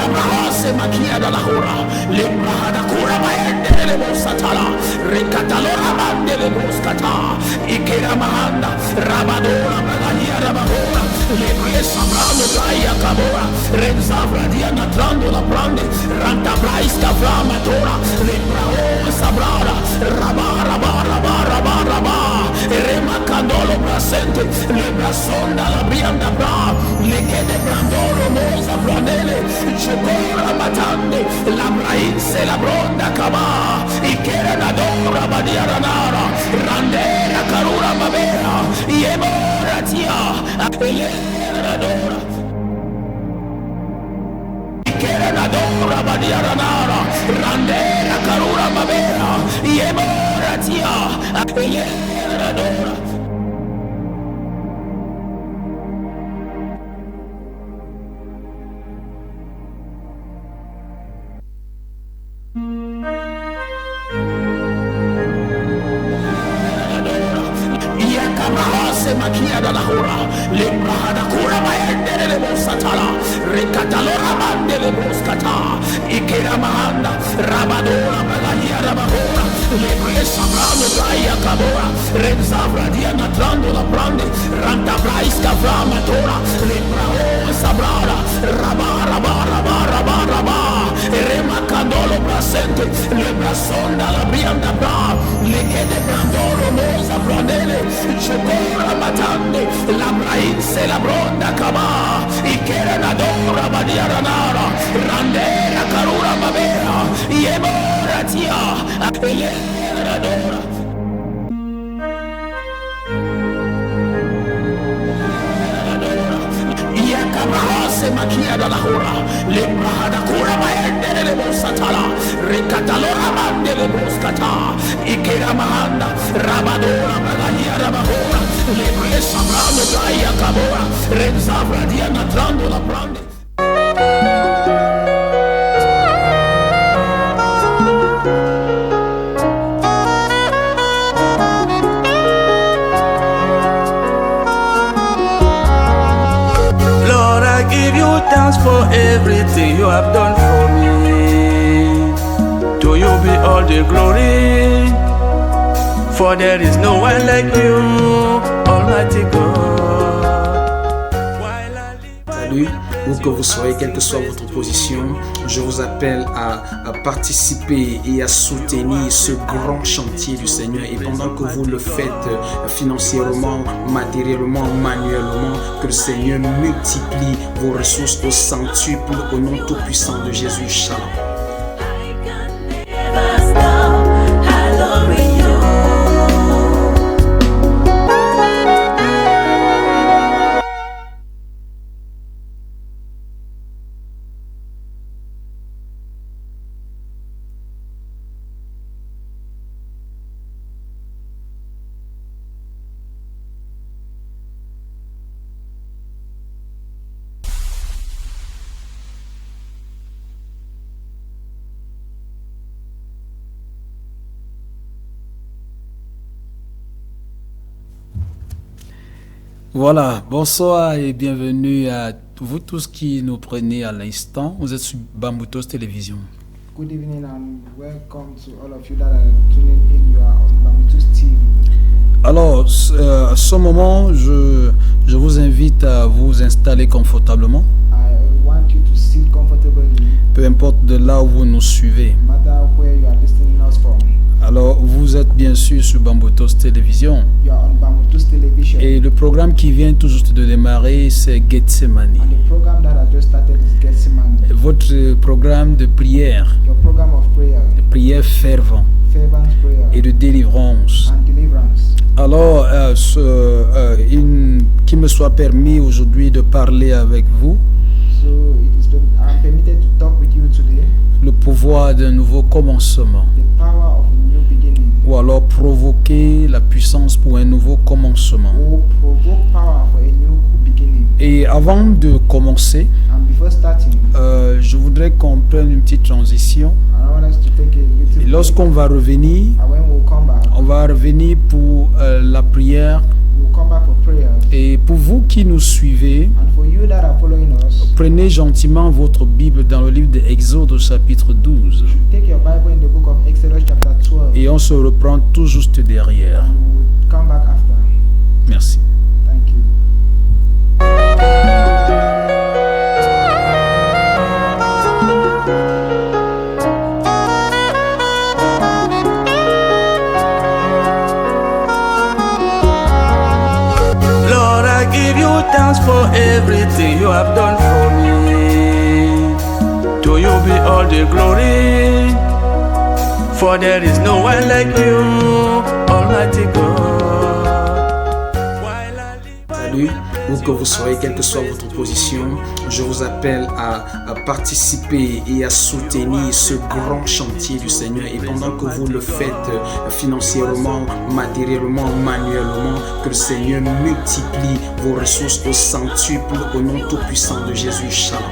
Yakabrahase makia da lahora. Lembrahada kura maende le bosatala. Rekatalora mande le boskata. Ikera mahanda. Rabadora magania rabahora. Lebresa brando gaia kabora. Renzavra diana trando la brande. Ranta braiska vrama tora. Lembrao sabrara. Rabba. Rema candolo brasente. Lebrasonda la brianda bra. Lekede brandoro moza brandele. Chokora matande. La brainse la bronda kaba. Ikere na dora badiara nara. Randera karura mabera. Yebora tia. Elera dora. Ikere na dora badiara nara. Randera karura mabera. Yebora tia. Elera dora. Makia da lahora, lembrahada kura maende le bosatala, rekatalora mande le boskata, ikera mahanda, rabadora magania rabahora, lebresa brando gaia kabora, renzavra diana trando la brande, ranta braiska vrama tora, lembrao sabrara, raba, rema candolo brasente, lebrasonda la brianda bra, lekede brandoro moza brandele, chokora matande, la brainse la bronda kaba, ikere na dora badiara nara, randera karura mabera, yebora tia, elera dora. Yakabrahase makia da lahora, lembrahada kura maende le bosatala, rekatalora mande le boskata, ikera mahanda, rabadora magania rabahora, lebresa brando gaia kabora, renzavra diana trando la brande. Thanks for everything you have done for me. To you be all the glory, for there is no one like you, Almighty God. Salut, où que vous soyez, quelle que soit votre position, je vous appelle à participer et à soutenir ce grand chantier du Seigneur. Et pendant que vous le faites financièrement, matériellement, manuellement, que le Seigneur multiplie vos ressources au centuple, au nom tout-puissant de Jésus. Shalom. Voilà, bonsoir et bienvenue à vous tous qui nous prenez à l'instant. Vous êtes sur Bamboutos Télévision. Good evening and welcome to all of you that are tuning in. You are on Bamboutos TV. Alors, à ce moment, je vous invite à vous installer confortablement. I want you to sit comfortably. Peu importe de là où vous nous suivez. No matter where you are listening us from. Alors, vous êtes bien sûr sur Bamboutos Télévision. You are on Bamboutos Television. Et le programme qui vient tout juste de démarrer, c'est Gethsemane. And the program that I just started is Gethsemane. Votre programme de prière, Your program of prayer. de prière fervent Fervent prayer. et de délivrance. And deliverance. Alors, qu'il me soit permis aujourd'hui de parler avec vous. So I'm permitted to talk with you today. Le pouvoir d'un nouveau commencement. The power of a new beginning. Ou alors provoquer la puissance pour un nouveau commencement. Or provoke power for a new beginning. Et avant de commencer, And before starting, je voudrais qu'on prenne une petite transition. I want us to take a little Et break. lorsqu'on va revenir, And when we'll come back, on va revenir pour la prière we'll come back for prayers. Et pour vous qui nous suivez, And for you that are following us, prenez gentiment votre Bible dans le livre d'Exode au chapitre 12. take your Bible in the book of Exodus chapter 12. Et on se reprend tout juste derrière. And we'll come back after. Merci. Thank you. Lord, I give you thanks for everything you have done for me. To you be all the glory, for there is no one like you, Almighty God. While I live, Salut, où que vous soyez, quelle que soit votre position, je vous appelle à participer et à soutenir ce grand chantier du Seigneur. Et pendant que vous le faites financièrement, matériellement, manuellement, que le Seigneur multiplie vos ressources au centuple au nom tout puissant de Jésus. Shalom.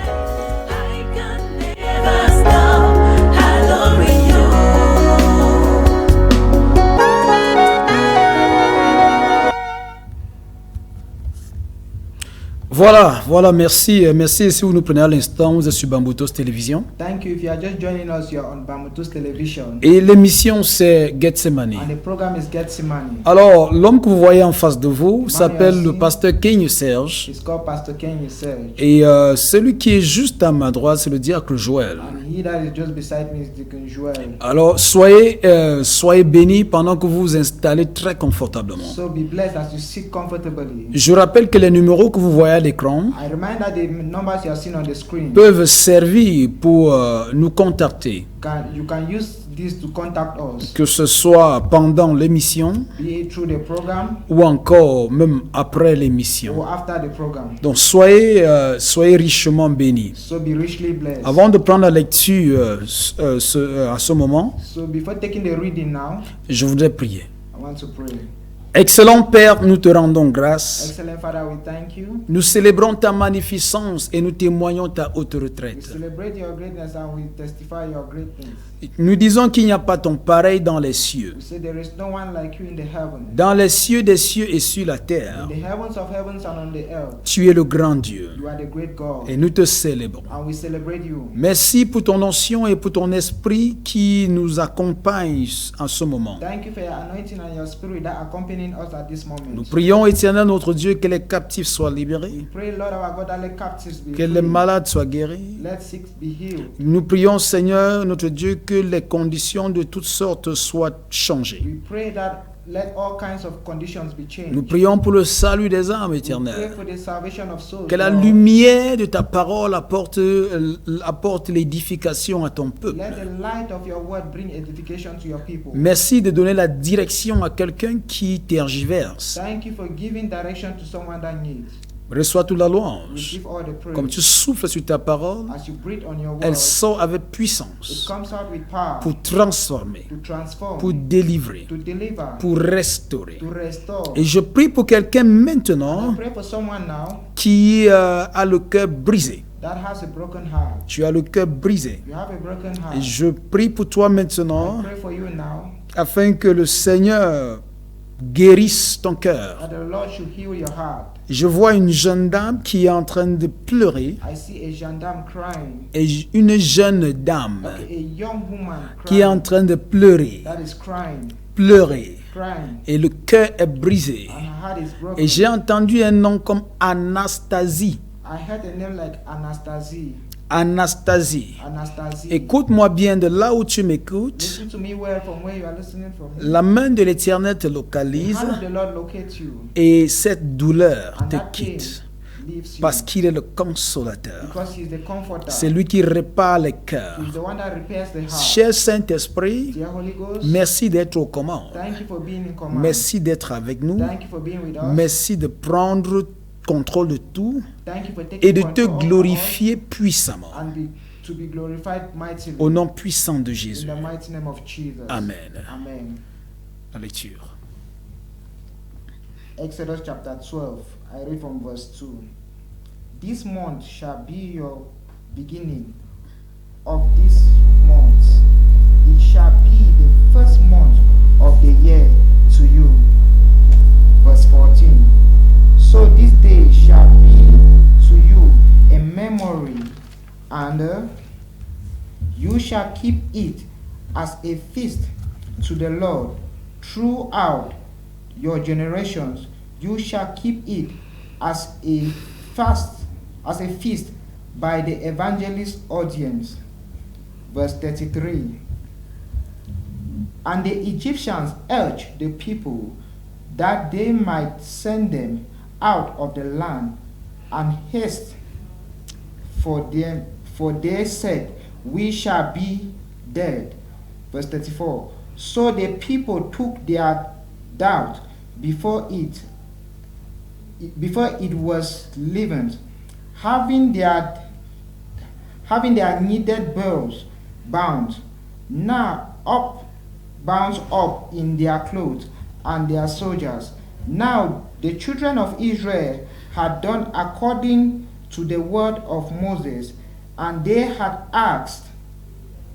Voilà, merci. Merci si vous nous prenez à l'instant, vous êtes sur Bambutos Télévision. Thank you. If you are just joining us, you're on Bambutos Television. Et l'émission c'est Gethsemane. And the program is Gethsemane. Alors, l'homme que vous voyez en face de vous s'appelle le pasteur Kenny Serge. It's called Pastor Kenny Serge. Et celui qui est juste à ma droite, c'est le diacre Joël. And he that is just beside me is Deacon Joel. Alors, soyez bénis pendant que vous vous installez très confortablement. So be blessed as you sit comfortably. Je rappelle que les numéros que vous voyez à l'écran I remind that the numbers you are seeing on the screen, peuvent servir pour nous contacter, you can use this to contact us, que ce soit pendant l'émission be it through the program ou encore même après l'émission. or after the program. Donc, soyez richement bénis. So be richly blessed. Avant de prendre la lecture à ce moment, So before taking the reading now, je voudrais prier. I want to pray. Excellent Père, nous te rendons grâce. Excellent Father, we thank you. Nous célébrons ta magnificence et nous témoignons ta haute We retraite. celebrate your greatness and we testify your greatness. Nous disons qu'il n'y a pas ton pareil dans les cieux. We say there is no one like you in the heaven. Dans les cieux des cieux et sur la In terre, the heavens of heavens and on the earth, tu es le grand Dieu. you are the great God. Et nous te célébrons. And we celebrate you. Merci pour ton onction et pour ton esprit qui nous accompagne en ce moment. Thank you for your anointing and your spirit that accompanying us at this moment. Nous prions, éternel notre Dieu, que les captifs soient libérés, We pray, Lord our God, that let captives be que les free. malades soient guéris. Let sick be healed. Nous prions, Seigneur notre Dieu, que les conditions de toutes sortes soient changées. We pray that let all kinds of conditions be changed. Nous prions pour le salut des âmes, We pray éternel. for the salvation of souls. Que la Lord. lumière de ta parole apporte l'édification à ton peuple. Let the light of your word bring edification to your people. Merci de donner la direction à quelqu'un qui tergiverse. Thank you for giving direction to someone that needs. Reçois toute la louange. Receive all the praise. Comme tu souffles sur ta parole, As you breathe on your elle word, sort avec it puissance comes out with power pour transformer, to transform, pour délivrer, to deliver, pour restaurer. to restore. Et je prie pour quelqu'un maintenant I pray for someone now qui a le cœur brisé. that has a broken heart. Tu as le cœur brisé. You have a broken Et heart. je prie pour toi I maintenant pray for you now afin que le Seigneur guérisse ton cœur. that the Lord should heal your heart. Je vois une jeune dame qui est en train de pleurer I see a gendarme crying. et une jeune dame Okay, a young woman qui est en crying. train de pleurer, That is crying, pleurer. crying, Et le cœur est brisé. and her heart is broken. Et j'ai entendu un nom comme Anastasie. I heard a name like Anastasie. Anastasie. Anastasie. Écoute-moi bien de là où tu m'écoutes. Listen to me well from where you are listening from. La main de l'Éternel te The localise hand of the Lord locate you, et cette douleur and te that pain quitte leaves you, parce qu'il est le consolateur. because He is the comforter. C'est lui qui répare les cœurs. He is the one that repairs the heart. Cher Saint-Esprit, Dear Holy Ghost, merci d'être aux commandes. thank you for being in command. Merci d'être avec nous. Thank you for being with us. Merci de prendre contrôle de tout Thank you for taking et de te control of glorifier puissamment. all and to be glorified mightily Au nom puissant de in Jésus. the mighty name of Jesus. Amen. Amen. La lecture. Exodus chapter 12, I read from verse 2. This month shall be your beginning of this month. It shall be the first month of the year to you. Verse 14. standard. You shall keep it as a feast to the Lord throughout your generations. You shall keep it as a feast by the evangelist audience. Verse 33. And the Egyptians urged the people that they might send them out of the land and haste for them, for they said, we shall be dead. Verse 34. So the people took their doubt before it was leavened, having their needed bells bound up in their clothes, and their soldiers. Now the children of Israel had done according to the word of Moses, and they had asked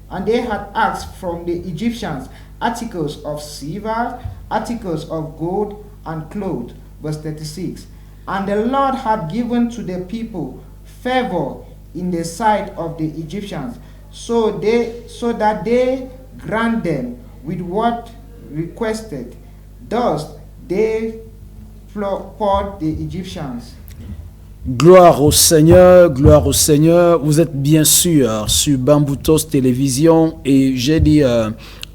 from the Egyptians articles of silver, articles of gold, and clothes. Verse 36. And the Lord had given to the people favor in the sight of the Egyptians, so that they grant them with what requested. Thus they floored the Egyptians. Gloire au Seigneur, gloire au Seigneur. Vous êtes bien sûr sur Bamboutos Télévision et j'ai dit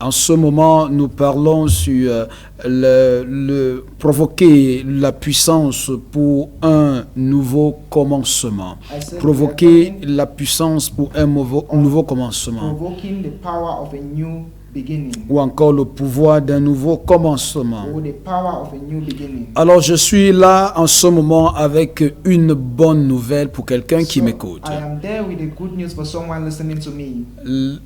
en ce moment nous parlons sur le provoquer la puissance pour un nouveau commencement. Provoquer la puissance pour un nouveau commencement. Provoking the power of a new beginning. Ou encore le pouvoir d'un nouveau commencement. Or the power of a new beginning. Alors je suis là en ce moment avec une bonne nouvelle pour quelqu'un qui m'écoute. I am there with a good news for someone listening to me.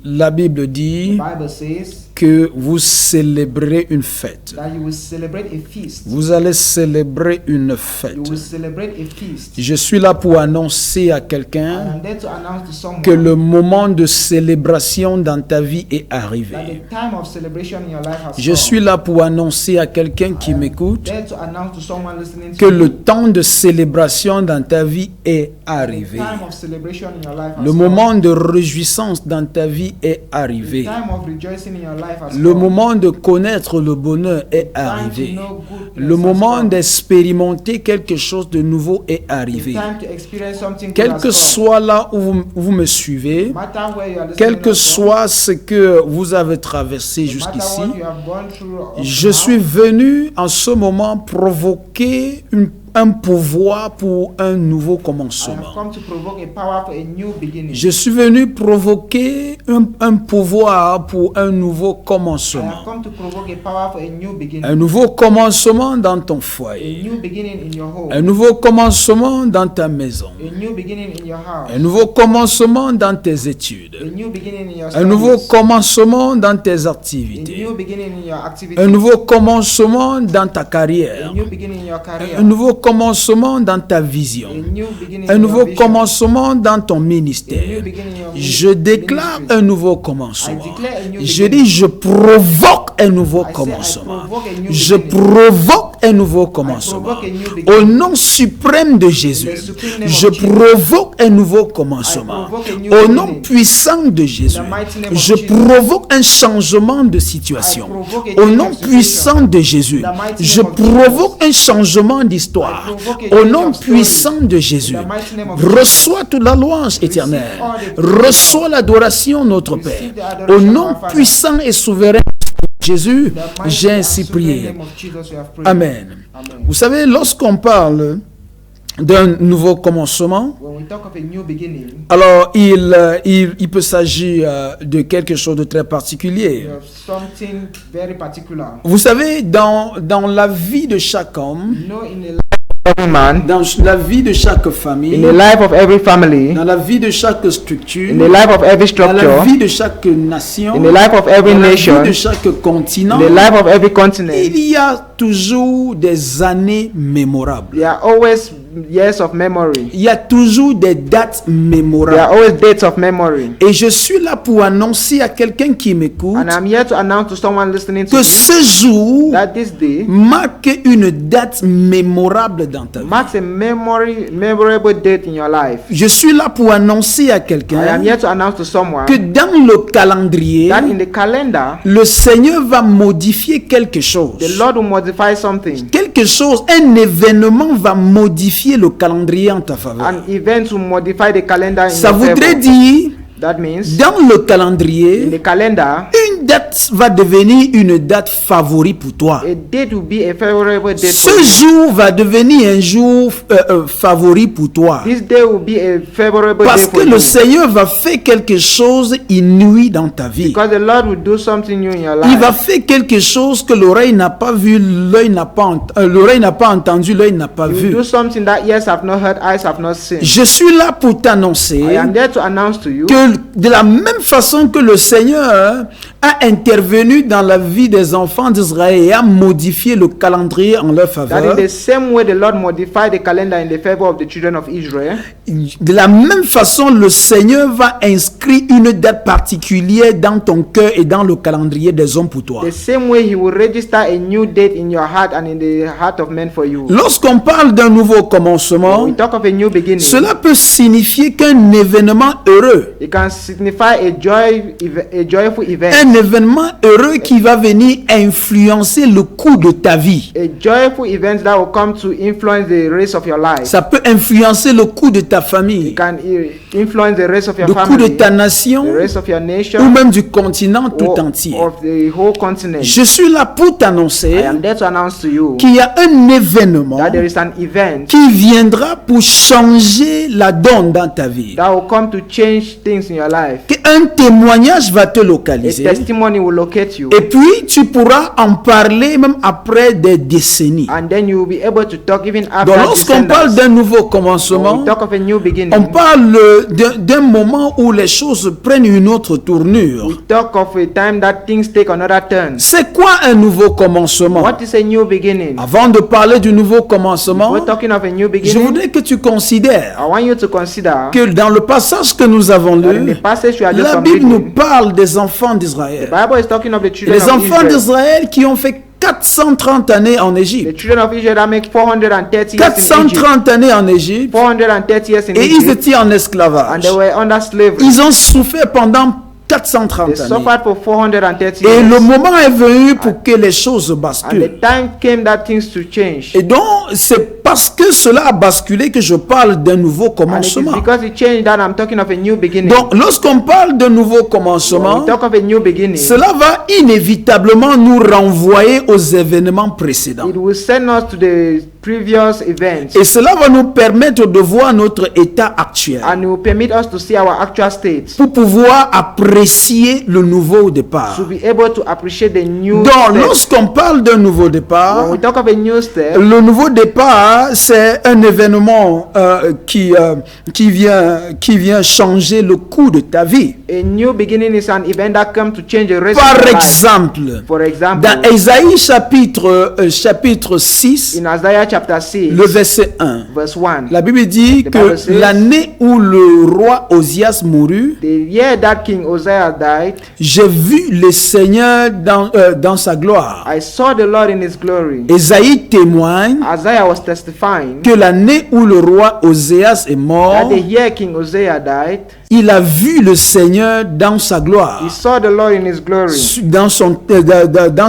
La Bible dit The Bible says que vous célébrez une fête. that you will celebrate a feast. Vous allez célébrer une fête. You will celebrate a feast. Je suis là pour annoncer à I quelqu'un am there to announce to someone que le moment de célébration dans ta vie est that arrivé. the time of celebration in your life has Je come. suis là pour annoncer à quelqu'un qui m'écoute There to announce to someone listening que to le me temps de célébration dans ta vie est the arrivé. time of celebration in your life has Le come. moment de réjouissance dans ta vie est The arrivé. time of rejoicing in your life has Le come. moment de connaître le bonheur est Time to arrivé. know goodness Le has moment come. d'expérimenter quelque chose de nouveau est The arrivé. time to experience something good Quel has que come. soit là où vous me suivez, No matter where you are listening quel que from, soit ce que vous avez traversé no matter jusqu'ici, what you have gone through up to je now, suis venu en ce moment provoquer un pouvoir pour un nouveau I have commencement. come to provoke a power for a new beginning. Je suis venu provoquer un pouvoir pour un nouveau I have commencement. come to provoke a power for a new beginning. Un nouveau commencement dans ton A foyer. new beginning in your home. Un nouveau commencement dans ta maison. A new beginning in your house. Un nouveau commencement dans tes études. A new beginning in your Un nouveau studies. commencement dans tes A activités. new beginning in your activities. Un nouveau commencement dans ta A carrière. new beginning in your career. Un nouveau commencement dans ta vision. A new beginning Un in nouveau your vision. commencement dans ton A new ministère. beginning in your Je déclare ministry. un nouveau commencement. I declare a new Je beginning. dis, je provoque un nouveau I say I commencement. provoke a new Je beginning. provoque un nouveau commencement. provoke a new Au beginning. nom suprême de Jésus, The supreme name je of Jesus. provoque un nouveau commencement. I provoke a new Au nom beginning. puissant de Jésus, The mighty name of je Jesus. provoque un changement de situation. I provoke a Au change nom of situation. puissant de Jésus, The mighty je name of Jesus. provoque un changement d'histoire. I provoke a Au change nom of story. puissant de Jésus, The mighty name of Jesus. reçois toute la louange éternelle. all the praise. Reçois l'adoration, notre Receive Père. the adoration Au of nom our Father. puissant et souverain de Jésus, The mighty j'ai and ainsi sovereign prié. name of Jesus we have prayed. Amen. Amen. Vous savez, lorsqu'on parle d'un nouveau commencement, When we talk of a new beginning, alors il peut s'agir de quelque chose de très particulier. we have something very particular. Vous savez, dans la vie de chaque homme, You know, in the life of every man, dans la vie de chaque famille, in the life of every family, dans la vie de chaque structure, in the life of every dans la structure, vie de chaque nation, in the life of every dans la vie nation, de chaque continent, in the life of every continent, il y a toujours des années mémorables. there are always years of memory. Il y a toujours des dates There are mémorables. always dates of memory. Et je suis là pour annoncer à quelqu'un qui m'écoute And I'm here to announce to someone listening to que me ce jour that this day marque une date mémorable dans ta vie. marks a memorable date in your life. Je suis là pour annoncer à I am quelqu'un here to announce to someone que dans le calendrier, that in the calendar, le Seigneur va modifier quelque chose. the Lord will modify something. Quelque chose, un événement va modifier le calendrier en ta faveur. An event will modify the calendar in Ça your voudrait favor. dire, That means dans le in calendrier, the calendar, une date va devenir une date favorite pour toi. a date will be a favorable date for Ce you. jour va devenir un jour favori pour toi. This day will be a favorable Parce day que for le you. Seigneur va faire quelque chose inouï dans ta vie. Because the Lord will do something new in your Il va life. faire quelque chose que l'oreille n'a pas vu, l'œil n'a pas, l'oreille n'a pas entendu, l'œil n'a pas He will vu. do something that ears have not heard, eyes have not seen. Je suis là pour t'annoncer I am there to announce to you que de la même façon que le Seigneur a intervenu dans la vie des enfants d'Israël et a modifié le calendrier en leur that faveur, in the same way the Lord modified the calendar in the favor of the children of Israel, de la même façon le Seigneur va inscrire une date particulière dans ton cœur et dans le calendrier des hommes pour toi. the same way He will register a new date in your heart and in the heart of men for you. Lorsqu'on parle d'un nouveau commencement, We talk of a new beginning. cela peut signifier qu'un événement heureux, It can signify a joyful event. un événement heureux qui va venir influencer le cours de ta vie. A joyful event that will come to influence the race of your life. Ça peut influencer le cours de ta It famille, can influence the race of your le cours de family, ta nation the race of your ou nation, même du continent tout or entier. of the whole continent. Je suis là pour I t'annoncer am there to announce to you qu'il y a un événement that there is an event qui viendra pour changer la donne dans ta vie. that will come to change things in your life. Un témoignage va te A localiser. testimony will locate you, Et puis, tu pourras en parler même après des décennies. and then you will be able to talk even after Donc, lorsqu'on parle descendants. d'un nouveau When commencement, we talk of a new beginning, on parle d'un moment où les choses prennent une autre tournure. we talk of a time that things take another turn. C'est quoi un nouveau commencement? What is a new beginning? Avant de parler du nouveau commencement, We're talking of a new je beginning. voudrais que tu considères I want you to consider que dans le passage que nous avons that in lu, the passage we are just la Bible nous reading, parle des enfants the d'Israël. Bible is talking of the children Les of enfants Israel. d'Israël qui ont fait 430 années en The Égypte. children of Israel that make 430 years in Egypt. 430 années en Égypte. 430 years in Et ils Egypt. étaient en And esclavage. they were under slavery. Ils ont souffert pendant They 430 années. suffered for 430 Et le years. moment est venu pour que les choses And basculent. the time came that things to change. Et donc, c'est parce que cela a basculé que je parle d'un nouveau And it is commencement. because it changed that I'm talking of a new beginning. Donc, lorsqu'on parle d'un nouveau When commencement, we talk of a new beginning, cela va inévitablement nous renvoyer aux événements précédents. it will send us to the previous events. Et cela va nous permettre de voir notre état actuel And it will permit us to see our actual state. pour pouvoir apprécier le nouveau départ. To be able to appreciate the new Donc, step. lorsqu'on parle d'un nouveau départ, When we talk of a new step, le nouveau départ, c'est un événement qui vient changer le cours de ta vie. a new beginning is an event that comes to change the rest Par of your life. exemple, For example, dans Ésaïe chapitre 6, in Isaiah chapter 6, le verset 1, verse 1, la Bible dit The que Bible says, l'année où le roi Osias mourut, the year that King Uzziah died, j'ai vu le Seigneur dans sa gloire. I saw the Lord in his glory. Ésaïe témoigne Isaiah was testifying que l'année où le roi Oséas est mort, that the year King Uzziah died, il a vu le Seigneur dans sa gloire. he saw the Lord in his glory. Dans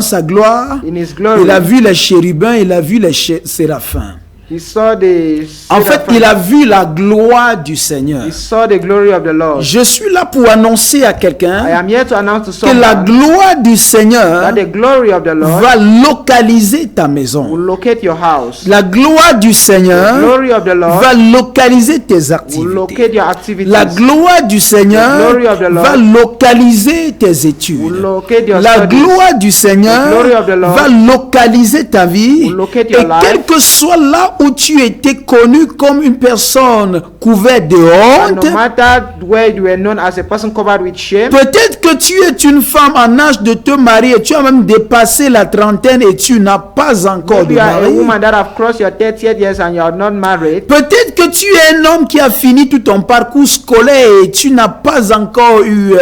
sa gloire, In his glory, il a vu les chérubins, il a vu les séraphins. he saw the En fait, seraphim. il a vu la gloire du Seigneur. He saw the glory of the Lord. Je suis là pour annoncer à I quelqu'un am here to announce to que la someone gloire du Seigneur that the glory of the Lord va localiser ta will maison. locate your house. La gloire du The Seigneur glory of the Lord va localiser tes will activités. locate your activities. La gloire du Seigneur The glory of the Lord va localiser tes will études. locate your La studies. gloire du The Seigneur glory of the Lord va localiser ta vie. will locate Et your life. quel que soit là où tu étais connu comme une personne couverte de And honte, no matter where you were known as a person covered with shame, peut-être que tu es une femme en âge de te marier, tu as même dépassé la trentaine et tu n'as pas encore de maybe you are a mari. woman that have crossed your 30th years and you are not married. Peut-être que tu es un homme qui a fini tout ton parcours scolaire et tu n'as pas encore eu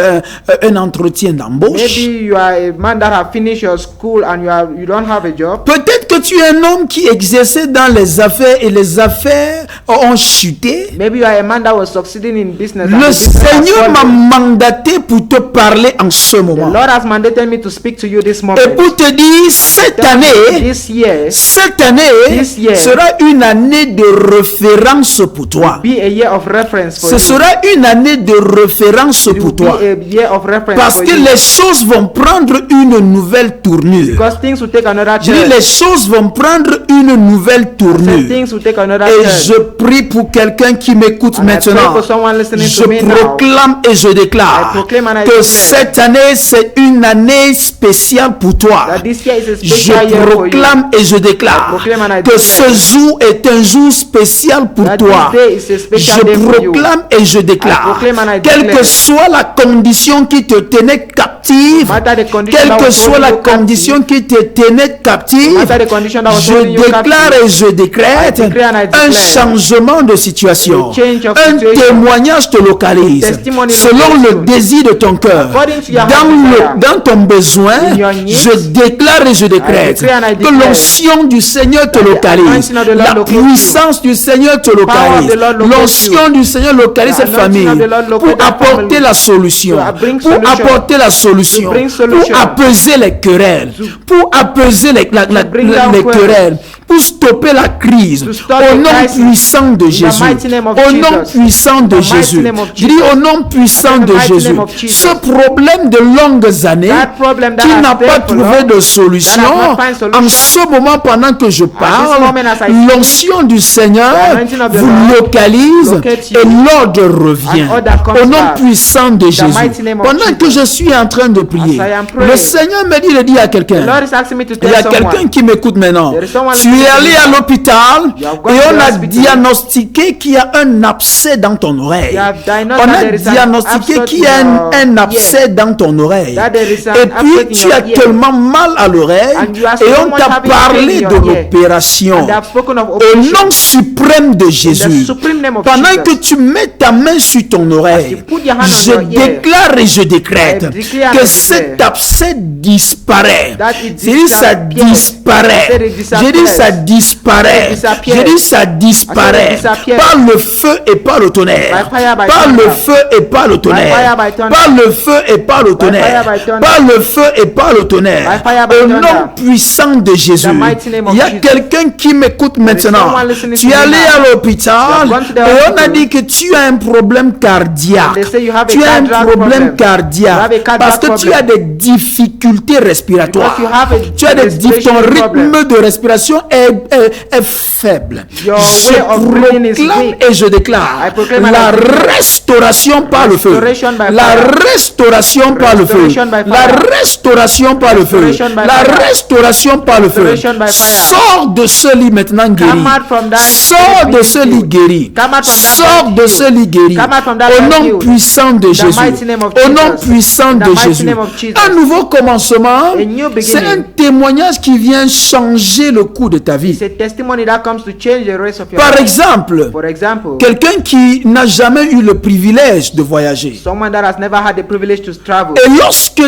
un entretien d'embauche. Maybe you are a man that have finished your school and you don't have a job. Peut-être que tu es un homme qui exerçait dans les affaires et les affaires ont chuté. Maybe you are a man that was succeeding in business. and Le the business has Seigneur m'a fallen. mandaté pour te parler en ce The moment. Lord has mandated me to speak to you this moment. Et pour te dire, cette année, This year cette année This year sera une année de référence pour toi. be a year of reference for Ce you. sera une année de référence It pour will toi. be a year of reference Parce for que you. les choses vont prendre une nouvelle tournure. Because things will take another Je dis, turn. les choses vont prendre une nouvelle So tournure. things will take another Et turn. je prie pour quelqu'un qui m'écoute And I pray maintenant. for someone listening Je to me now. proclame et je déclare I proclaim and I que declare cette année, c'est une année spéciale pour toi. that this year is a Je special year for you. proclame et je déclare I proclaim and I que declare ce jour est un jour spécial pour that toi. this day is a special Je day for you. proclame et je I déclare, proclaim and I quelle declare. que soit la condition qui te tenait captive, No matter the condition quelle that que was soit holding la you captive, condition qui te tenait captive, no matter the condition that was je holding you déclare captive, et je décrète I declare and I un declare changement de situation, a change of un situation. témoignage te localise Testimony selon localize le you. désir de ton cœur. According to your heart desire. Dans ton besoin, In your needs, je déclare et je décrète declare and I que declare l'onction du Seigneur te that the localise, anointing of the Lord la locates you. puissance du Seigneur te Power of localise, the Lord locates l'onction du Seigneur localise The cette anointing famille of the Lord pour locates that apporter family. la solution, To bring pour solution. apporter la solution, To bring pour solution. apaiser les querelles, pour apaiser les bring down les quarrels. querelles, pour stopper la crise, To stop au the nom crisis. puissant de In the Jésus, mighty name of au nom Jesus. puissant de In the mighty Jésus. name of Je dis Jesus. au nom puissant In the de mighty Jésus. name of Jesus. Ce problème de longues années That problem that qui has n'a stayed pas for trouvé long, de solution, that has not found en solution, ce moment pendant que je parle, moment as I speak, l'onction du Seigneur the anointing of the vous Lord localise locate you, et l'ordre revient. and order comes Au nom back. puissant de Jésus. mighty name of Pendant que Jesus. je suis en train de prier, As I am praying, le Seigneur me dit de dire à The quelqu'un, Lord is asking me to il y a tell quelqu'un someone. qui m'écoute maintenant. There is someone Tu es listening to allé me à now. l'hôpital You have et gone to on the a hospital. diagnostiqué qu'il y a un abcès dans ton oreille. You have diagnosed On that a there is an diagnostiqué abscess qu'il y a in un your abcès dans ton oreille. That there is an Et abscess puis in tu your as ear. tellement mal à l'oreille And you are et so on much t'a having pain parlé in de your ear. l'opération. And they have spoken of Au operation. nom suprême de Jésus, supreme name of pendant Jesus. que tu mets ta main sur ton oreille, you put your hand on je your ear, déclare et je décrète I declare and que I cet declare abcès disparaît. that it J'ai dit ça disappears. disparaît. I said it disappears. J'ai dit ça disparaît. It disappears. J'ai dit ça disparaît. I said it disappears. Par le feu et par le tonnerre. By fire, by Par thunder. le feu et par le tonnerre. fire, by thunder. Par le feu et par le tonnerre. fire, by thunder. Par le feu et par le tonnerre. By fire, by Au thunder. nom puissant de Jésus. The mighty name of Il y a Jesus. quelqu'un qui m'écoute maintenant. someone listening Tu to es me allé now. à l'hôpital You have gone to the et on a hospital. dit que tu as un problème cardiaque. And they say you have a Tu as un cardiac problème problem. You have a cardiaque cardiac parce que tu problem. as des difficultés respiratoires. Because you have a Tu as ton respiration rythme problem. de respiration est faible. Your Je way of breathing is proclame weak. et je déclare I proclaim and la I declare. restauration par le feu. Restoration by La fire. restauration par le feu. Restoration by La fire. restauration par le feu. Restoration by La fire. restauration par le feu. Restoration by fire. Sors de ce lit maintenant guéri. Come out from that Sors de being ce lit healed. guéri. Come out from that Sors bed de healed. ce lit guéri. Come out from that Au bed nom healed. puissant de In the Jésus. mighty name of Au nom Jesus. puissant In the de mighty Jésus. name of Jesus. Un nouveau commencement. A new beginning. C'est un témoignage qui vient changer le cours de ta vie. It's a testimony that comes to change the rest of your Par life. exemple, For example, quelqu'un qui n'a jamais eu le privilège de voyager. someone that has never had the privilege to travel. Et lorsque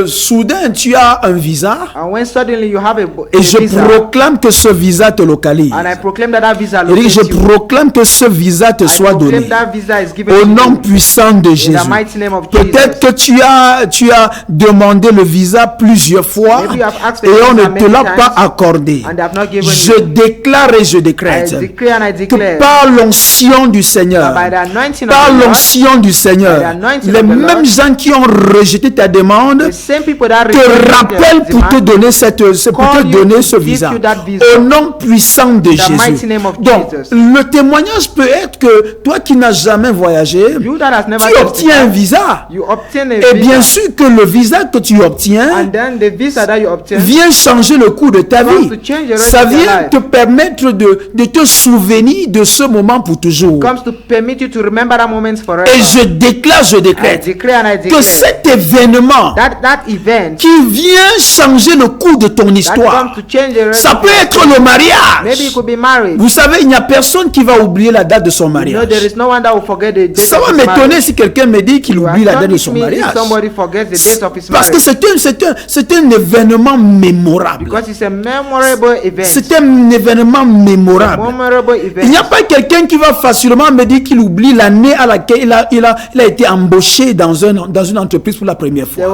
soudain tu as un visa, And when suddenly you have a et je visa, proclame que ce visa te localise. and I proclaim that visa Et je locates you. proclame que ce visa te I soit proclaim donné. that visa is given Au to nom you. puissant de In Jésus. the mighty name of Peut-être Jesus. que tu as demandé le visa plusieurs fois Maybe you have asked et the on visa ne te many l'a times pas accordé. and they have not given Je you. déclare et je I décrète declare and I que declare par l'onction du Seigneur, that by the anointing of par the Lord, l'onction du Seigneur, by the anointing les of the mêmes Lord, gens qui ont rejeté ta demande the same people that te rejected rappellent the pour te demand, donner pour te call you donner to ce give visa. you that visa. Au nom puissant de the mighty Jésus. name of Donc, Jesus. le témoignage peut être que toi qui n'as jamais voyagé, You that has never tu obtiens un testified, visa. you obtain a Et bien visa, sûr que le visa que tu obtiens and then the visa that you obtain vient changer le cours de ta comes vie. to change the rest Ça of your vient life. te permettre de te souvenir de ce moment pour toujours. It comes to permit you to remember that moment forever. Et je déclare, je I décrète declare and I que declare cet événement that event qui vient changer le cours de ton that histoire, comes to change the rest ça of peut your être story. le mariage. Maybe you could be married. Vous savez, il n'y a personne qui va oublier la date de son You know, mariage. there is no one that will forget the date Ça of va his m'étonner marriage. si quelqu'un me dit qu'il You oublie la date de astonish son me if mariage. somebody forgets the date of his Parce que marriage. c'est un événement mémorable. Because it's a memorable event. C'est un événement mémorable. Memorable Il n'y a event. pas quelqu'un qui va facilement me dire qu'il oublie l'année à laquelle il a été embauché dans une entreprise pour la première fois.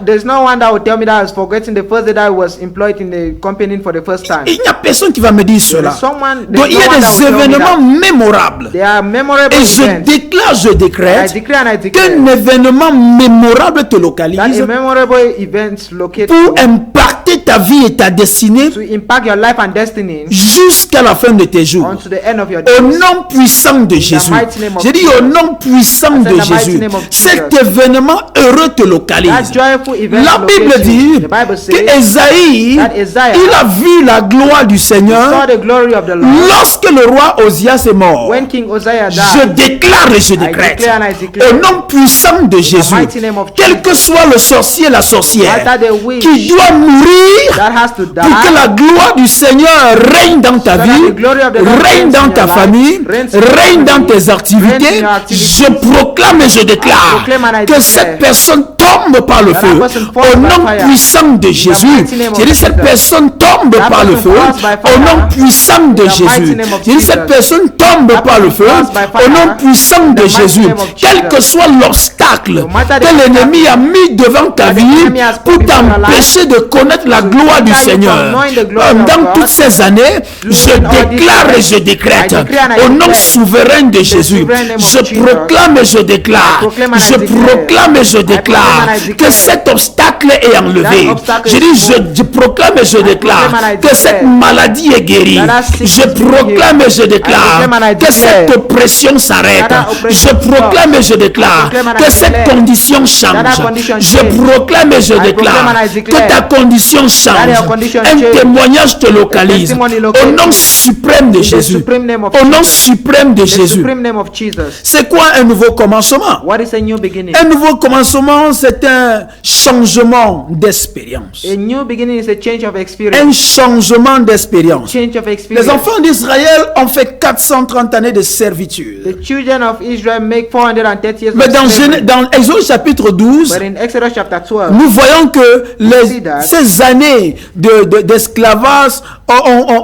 There's no one that will tell me that I was forgetting the first day that I was employed in the company for the first time. Il n'y a personne qui va me dire cela. There's Donc il y no a one that des will tell me événements that. mémorables. They are memorable Et je events. déclare, je I décrète declare and I qu'un declare événement mémorable te that localise a memorable event located pour impacter ta vie et ta destinée to impact your life and destiny jusqu'à la fin de tes jours. unto the end of your Au days. nom puissant de Jésus. mighty name of J'ai dit au nom puissant I said de the mighty Jésus. name of Cet Jesus. événement heureux te That localise. joyful event La Bible locates dit you. The Bible says que Esaïe, that Isaiah il a vu la gloire du saw Seigneur the glory of the Lord lorsque le roi Osias est mort. when King Uzziah Je died. déclare et je décrète declare and I declare au nom puissant de Jésus, mighty name of quel Jesus. que soit le sorcier et la sorcière Matter the witch qui doit mourir that has to die, pour que la gloire du Seigneur règne dans ta So that vie, the glory of the Lord règne reigns dans in ta your life, famille, reigns in your règne dans family, tes activités. reigns in your activities. Je proclame et je déclare proclaim and I que declare cette personne tombe par le that feu person falls au by nom fire. puissant de Jésus. mighty name of J'ai dit cette Jesus. personne tombe That par le person feu falls by au fire. nom puissant de In the mighty Jésus. name of J'ai dit Jesus. cette personne tombe That par le person feu falls by au fire. nom puissant de In the mighty Jésus. name of Quel Jesus. que soit l'obstacle No matter the que l'ennemi a mis devant ta that the vie enemy has pour put before your t'empêcher de connaître la gloire du hinder you from Seigneur. knowing the glory of Pendant God, toutes ces années, je during all these déclare et years, je décrète I declare and I au nom declare souverain de Jésus. sovereign name of Je Jesus. proclame et je déclare. I proclaim and I Je declare. proclame et je I déclare proclaim and I que declare. cet obstacle est enlevé. That obstacle Je is dis, removed. je proclame et je déclare proclaim and I que cette declare. maladie est guérie. That that sickness Je is proclame et je déclare proclaim and I que cette declare. oppression s'arrête. That that oppression Je proclame et je déclare I proclaim and I que cette declare. condition change. That that condition Je change. proclame et je I déclare proclaim and I que declare. ta condition That change. your condition Un change. témoignage te localise. testimony Au locates nom you. suprême de In the Jésus. supreme name of Au nom Jesus. suprême de The Jésus. supreme name of Jesus. C'est quoi un nouveau commencement? What is a new beginning? Un nouveau commencement, c'est un changement d'expérience. A new beginning is a change of Un experience. changement d'expérience. Change of experience. Les enfants d'Israël ont fait 430 années de servitude. The children of Israel make 430 years Mais of dans, slavery. dans Exode chapitre 12, But in Exodus chapter 12, nous voyons que see that. ces années d'esclavage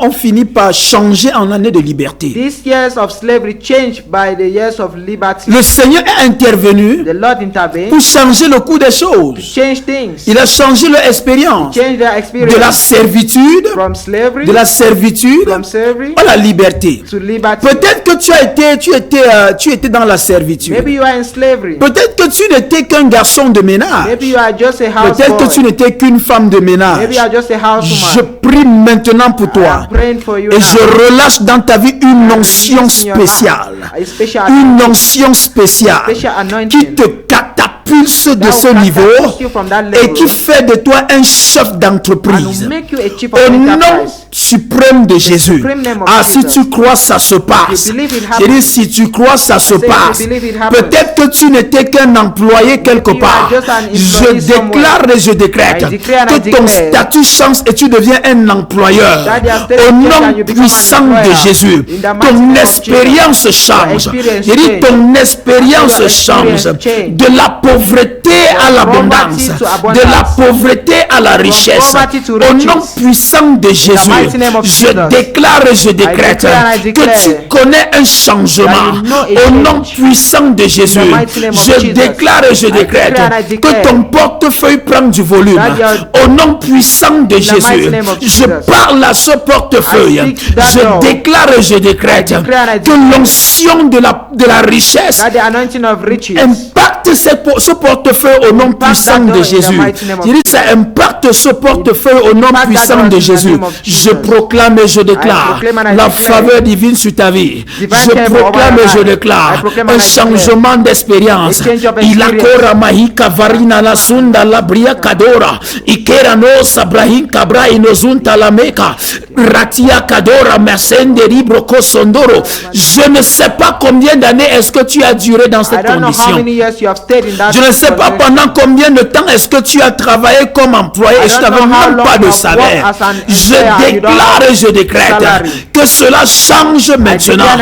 ont fini par changer en années de liberté. these years of slavery changed by the years of liberty. Le Seigneur est intervenu The Lord intervened pour changer le cours des choses. change things. Il a changé leur expérience Change their de la experience servitude, from slavery de la servitude from slavery à la liberté. to liberty. Peut-être que tu étais dans la servitude. Maybe you are in slavery. Peut-être que tu n'étais qu'un garçon de ménage. Maybe you are just a house Peut-être que tu boy. n'étais qu'une femme de ménage. Maybe you are just a Je housewoman. prie maintenant pour toi I'm praying for you et now. je relâche dans ta vie une onction Release in your life spéciale. a special Une onction spéciale special qui anointing te catapulse de that ce will niveau catapult you from that et level qui fait de toi un chef and d'entreprise. will make you a chief of Au nom enterprise. suprême de Jésus. supreme name of Ah, si Jesus. tu crois, ça se passe. You believe it J'ai happens. dit, si tu crois, ça se say you passe. believe it happens. Peut-être que tu n'étais qu'un employé quelque you are part. just an Je employee déclare et je décrète I declare and I que ton declare statut change et tu deviens un employeur. that your status Au change nom and you become an puissant de employer. Jésus, In the mighty ton name of expérience Jesus. change. Your experience J'ai dit, change. ton expérience Your change. experience change. De la pauvreté à l'abondance. poverty to De abundance. la pauvreté à la richesse. poverty to Au riches. nom puissant de Jésus, mighty name of je Jesus. déclare et je décrète declare and I que declare tu connais un changement. that you know a Au nom change. puissant de Jésus, mighty name of je Jesus. déclare et je I décrète declare and I declare que ton portefeuille prend du volume. that your- Au nom puissant de mighty Jésus, name of je Jesus. parle à ce portefeuille. I speak that Je door. déclare et je décrète I declare and I que declare l'onction de la richesse that the anointing of riches impacte ce portefeuille portefeuille au nom puissant de Jésus. Il dit, ça impacte ce portefeuille au nom puissant de Jésus. Je proclame et je déclare la faveur divine sur ta vie. Je proclame et je déclare un changement d'expérience. Il akora mahika varina la sunda la bria kadora. Ikera no sabrahin kabra inozunta la meka. Ratia kadora mersende libro kosondoro. Je ne sais pas combien d'années est-ce que tu as duré dans cette condition. Je ne sais pas pendant combien de temps est-ce que tu as travaillé comme employé et je n'avais même pas de salaire. Je déclare et je décrète que cela change maintenant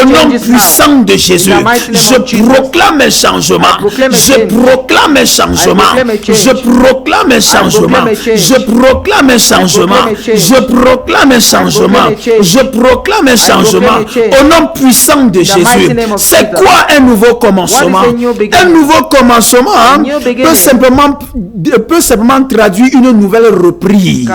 au nom puissant de Jésus. Je proclame un changement. Je proclame un changement. Je proclame un changement. Je proclame un changement. Je proclame un changement. Je proclame un changement au nom puissant de Jésus. C'est quoi un nouveau commencement? Un nouveau commencement peut simplement traduire une nouvelle reprise.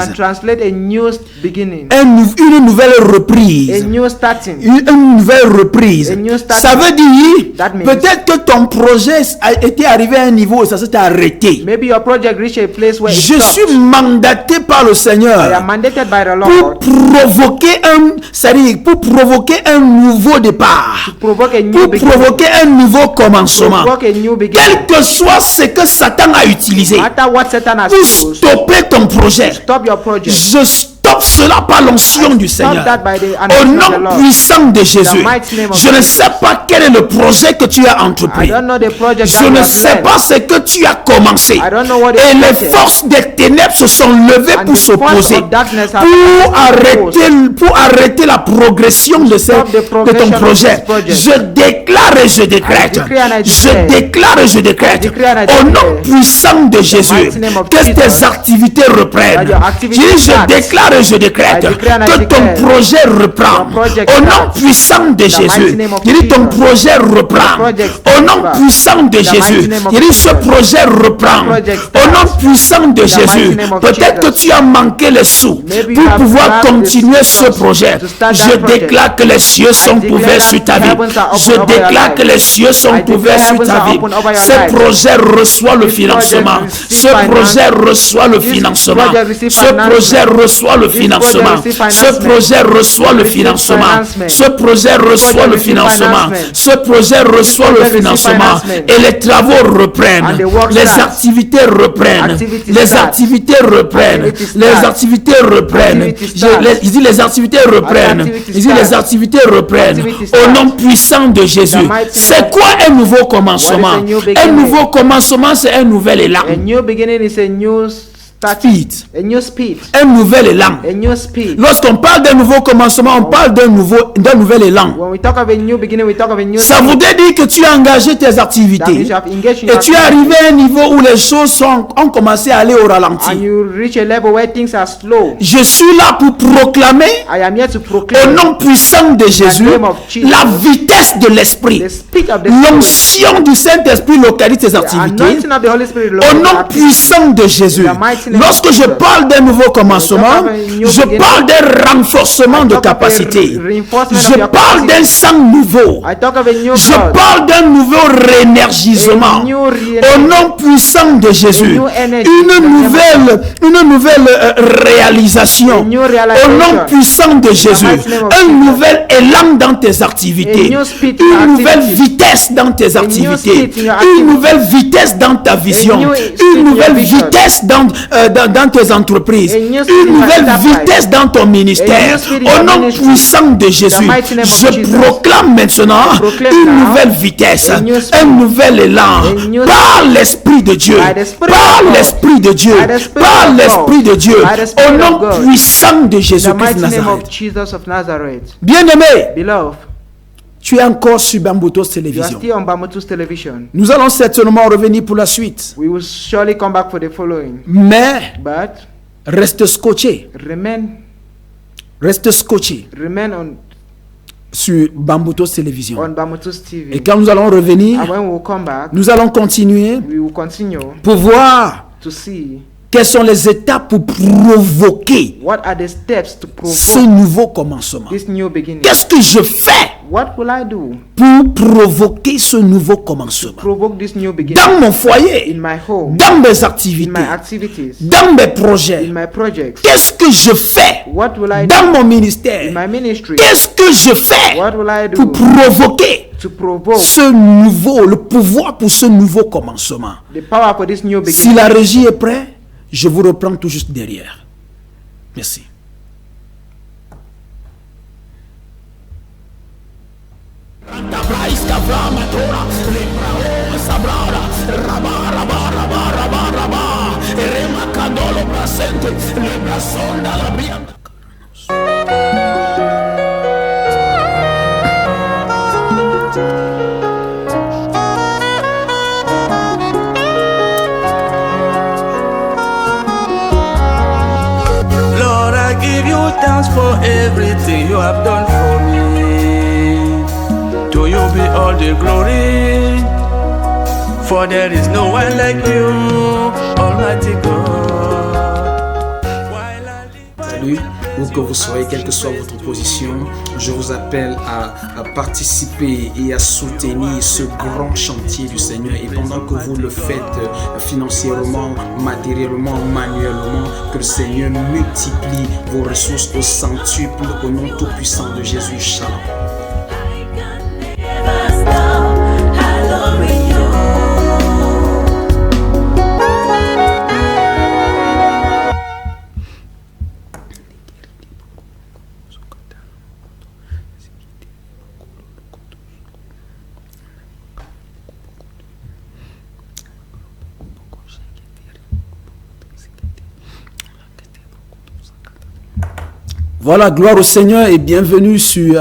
Une nouvelle reprise. Une nouvelle reprise. Ça veut dire peut-être que ton projet a été arrivé à un niveau et ça s'est arrêté. Je suis mandaté par le Seigneur pour provoquer un nouveau départ, pour provoquer un nouveau commencement. Quel que soit ce que Satan a utilisé pour stopper ton projet, je stoppe cela par l'onction du Seigneur. Au nom puissant de Jésus. Je ne sais pas quel est le projet que tu as entrepris. Je ne sais pas ce que tu as commencé. Et les forces des ténèbres se sont levées pour s'opposer, pour arrêter la progression de ton projet. Je déclare et je décrète. Je déclare et je décrète. Au nom puissant de Jésus, que tes activités reprennent. Je déclare et je décrète que ton projet reprend. Au nom puissant de Jésus, il dit ton projet reprend. Au nom puissant de Jésus, il dit ce projet reprend. Au nom puissant de Jésus, peut-être que tu as manqué les sous pour pouvoir continuer ce projet. Je déclare que les cieux sont ouverts sur ta vie. Je déclare que les cieux sont ouverts sur ta vie. Ce projet reçoit le financement. Ce projet reçoit le financement. Ce projet reçoit le financement. Ce projet reçoit le financement. Ce projet reçoit le financement. Ce projet reçoit le financement. Et les travaux reprennent. Les activités reprennent. Les activités reprennent. Les activités reprennent. Il dit les activités reprennent. Il dit les activités reprennent. Au nom puissant de Jésus. C'est quoi un nouveau commencement? Un nouveau commencement, c'est un nouvel élan. Un nouvel élan. Lorsqu'on parle d'un nouveau commencement, on parle d'un nouvel élan. Ça voudrait dire que tu as engagé tes activités et tu es arrivé à un niveau où les choses ont commencé à aller au ralenti. Je suis là pour proclamer au nom puissant de Jésus la vitesse de l'esprit. L'onction du Saint-Esprit localise tes activités au nom puissant de Jésus. Lorsque je parle d'un nouveau commencement, je parle d'un renforcement de capacité. Je parle d'un sang nouveau. Je parle d'un nouveau réénergisement. Au nom puissant de Jésus. Une nouvelle réalisation. Au nom puissant de Jésus. Un nouvel élan dans tes activités. Une nouvelle vitesse dans tes activités. Une nouvelle vitesse dans ta vision. Une nouvelle vitesse dans tes entreprises, une nouvelle vitesse dans ton ministère. Au nom puissant de Jésus, je proclame maintenant une nouvelle vitesse, un nouvel élan par l'Esprit de Dieu, par l'Esprit de Dieu, par l'Esprit de Dieu, au nom puissant de Jésus-Christ de Nazareth. Bien-aimé, tu es encore sur Bambutos Télévision. Nous allons certainement revenir pour la suite. Mais reste scotché. Reste scotché sur Bambutos Télévision. Et quand nous allons revenir, nous allons continuer pour voir Quelles sont les étapes pour provoquer What are the steps to ce provoke nouveau commencement? this new beginning? Qu'est-ce que je fais What will I do pour provoquer ce nouveau commencement? provoke this new beginning Dans mon in foyer, my home, dans mes in activités, my activities, dans mes projets. in my projects? Qu'est-ce que je fais What will I dans do mon in ministère? my ministry? Qu'est-ce que je fais What will I pour do provoquer to provoke ce nouveau, le pouvoir pour ce nouveau commencement? the power for this new Si beginning? la régie est prête, je vous reprends tout juste derrière. Merci. Lord, I give you thanks for everything you have done for me. To you be all the glory, for there is no one like you, Almighty God. While I live by Salut, où que vous soyez, quelle que soit votre position, je vous appelle à participer et à soutenir ce grand chantier du Seigneur. Et pendant que vous le faites financièrement, matériellement, manuellement, que le Seigneur multiplie vos ressources au centuple, au nom tout-puissant de Jésus. Shalom. Voilà, gloire au Seigneur et bienvenue sur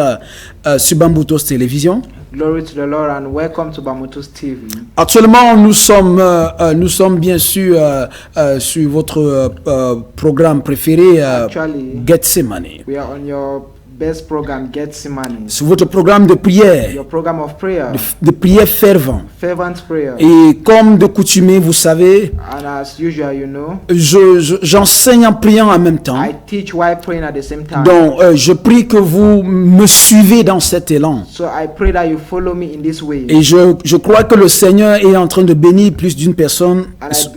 Bambutos Télévision. Glory to the Lord and welcome to Bamutus TV. Actuellement, nous sommes bien sûr sur votre programme préféré, Actually, Gethsemane. we are on your best program, Gethsemane, Sur votre programme de prière, your program of prayer, de prière fervent. fervent prayer. Et comme de coutume, vous savez, And as usual, you know, j'enseigne en priant en même temps. I teach while praying at the same time. Donc, je prie que vous me suivez dans cet élan. So I pray that you follow me in this way. Et je crois que le Seigneur est en train de bénir plus d'une personne